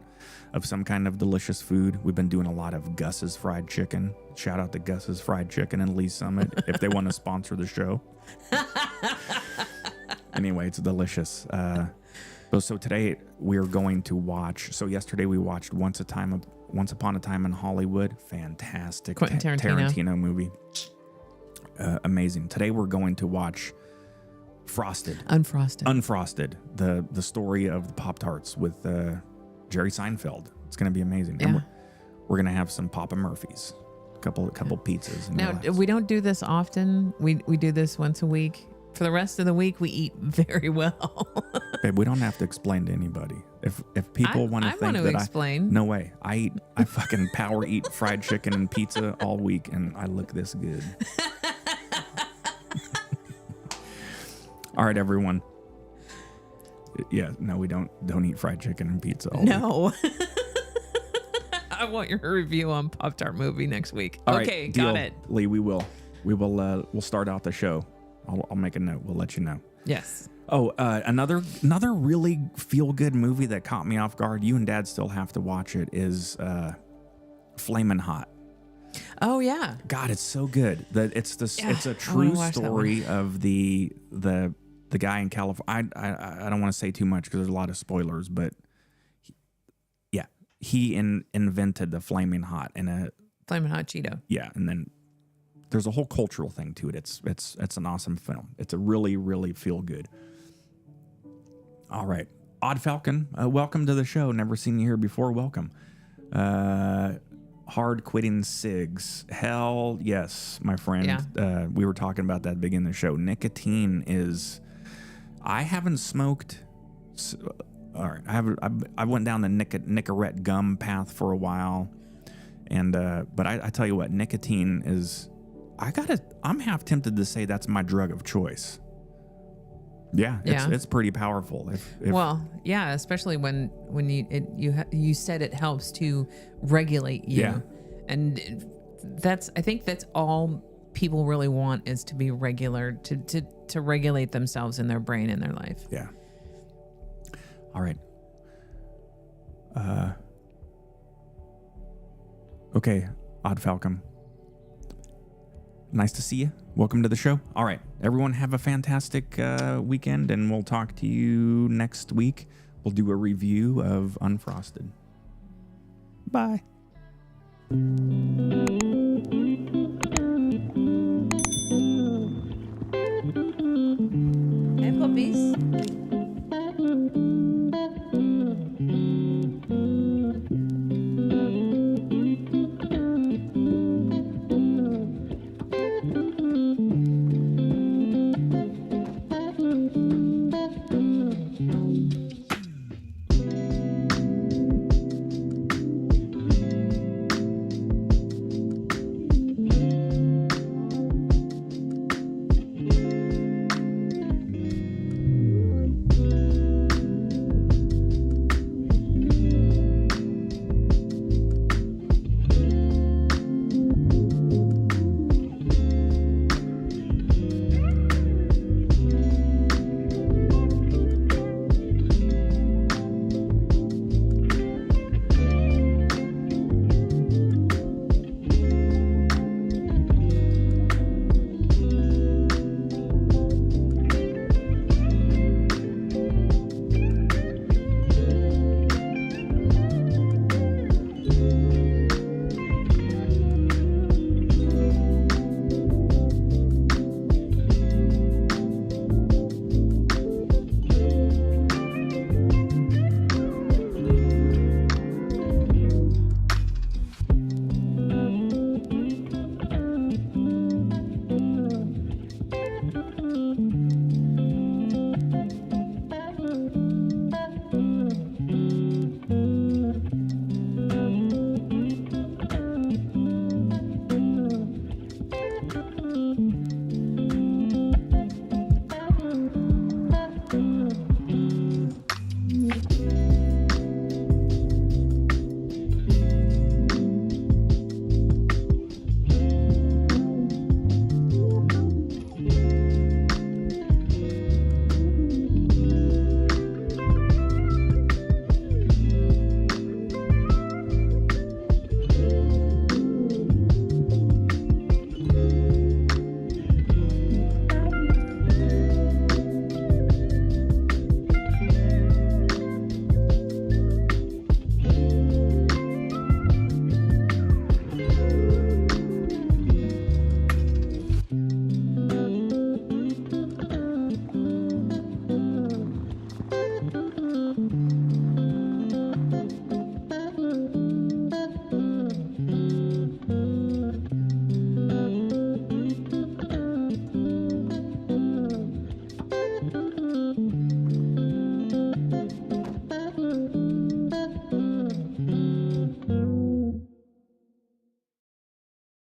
of some kind of delicious food. We've been doing a lot of Gus's Fried Chicken. Shout out to Gus's Fried Chicken in Lee Summit if they want to sponsor the show. Anyway, it's delicious. So today we're going to watch. So yesterday we watched Once Upon a Time in Hollywood. Fantastic Quentin Tarantino movie. Amazing. Today we're going to watch Unfrosted. The story of the Pop-Tarts with Jerry Seinfeld. It's going to be amazing. Yeah. And we're going to have some Papa Murphy's, a couple pizzas. Now we don't do this often. We do this once a week. For the rest of the week, we eat very well. Babe, we don't have to explain to anybody. If people want to think that explain. No way. I fucking power eat fried chicken and pizza all week, and I look this good. All right, everyone. Yeah, no, we don't eat fried chicken and pizza all week. No. I want your review on Pop-Tart movie next week. All okay, right, got it. Lee, we'll start out the show. I'll make a note. We'll let you know. Yes. Oh, another really feel-good movie that caught me off guard. You and Dad still have to watch it. Is Flamin' Hot. Oh yeah. God, it's so good. It's a true story of the guy in California. I don't want to say too much because there's a lot of spoilers, but he invented the Flamin' Hot Flamin' Hot Cheeto. Yeah, and then there's a whole cultural thing to it. It's an awesome film. It's a really, really feel good. All right. Odd Falcon, welcome to the show. Never seen you here before. Welcome. Hard quitting cigs. Hell yes, my friend. Yeah. We were talking about that at the beginning of the show. Nicotine is... I haven't smoked... all right. I went down the Nicorette gum path for a while. And but I tell you what, nicotine is... I'm half tempted to say that's my drug of choice. Yeah, it's pretty powerful. Well, yeah, especially when you said it helps to regulate you. Yeah. And I think that's all people really want, is to be regular, to regulate themselves in their brain and their life. Yeah. All right. Okay, Odd Falcon. Nice to see you. Welcome to the show. All right, everyone, have a fantastic weekend, and we'll talk to you next week. We'll do a review of Unfrosted. Bye.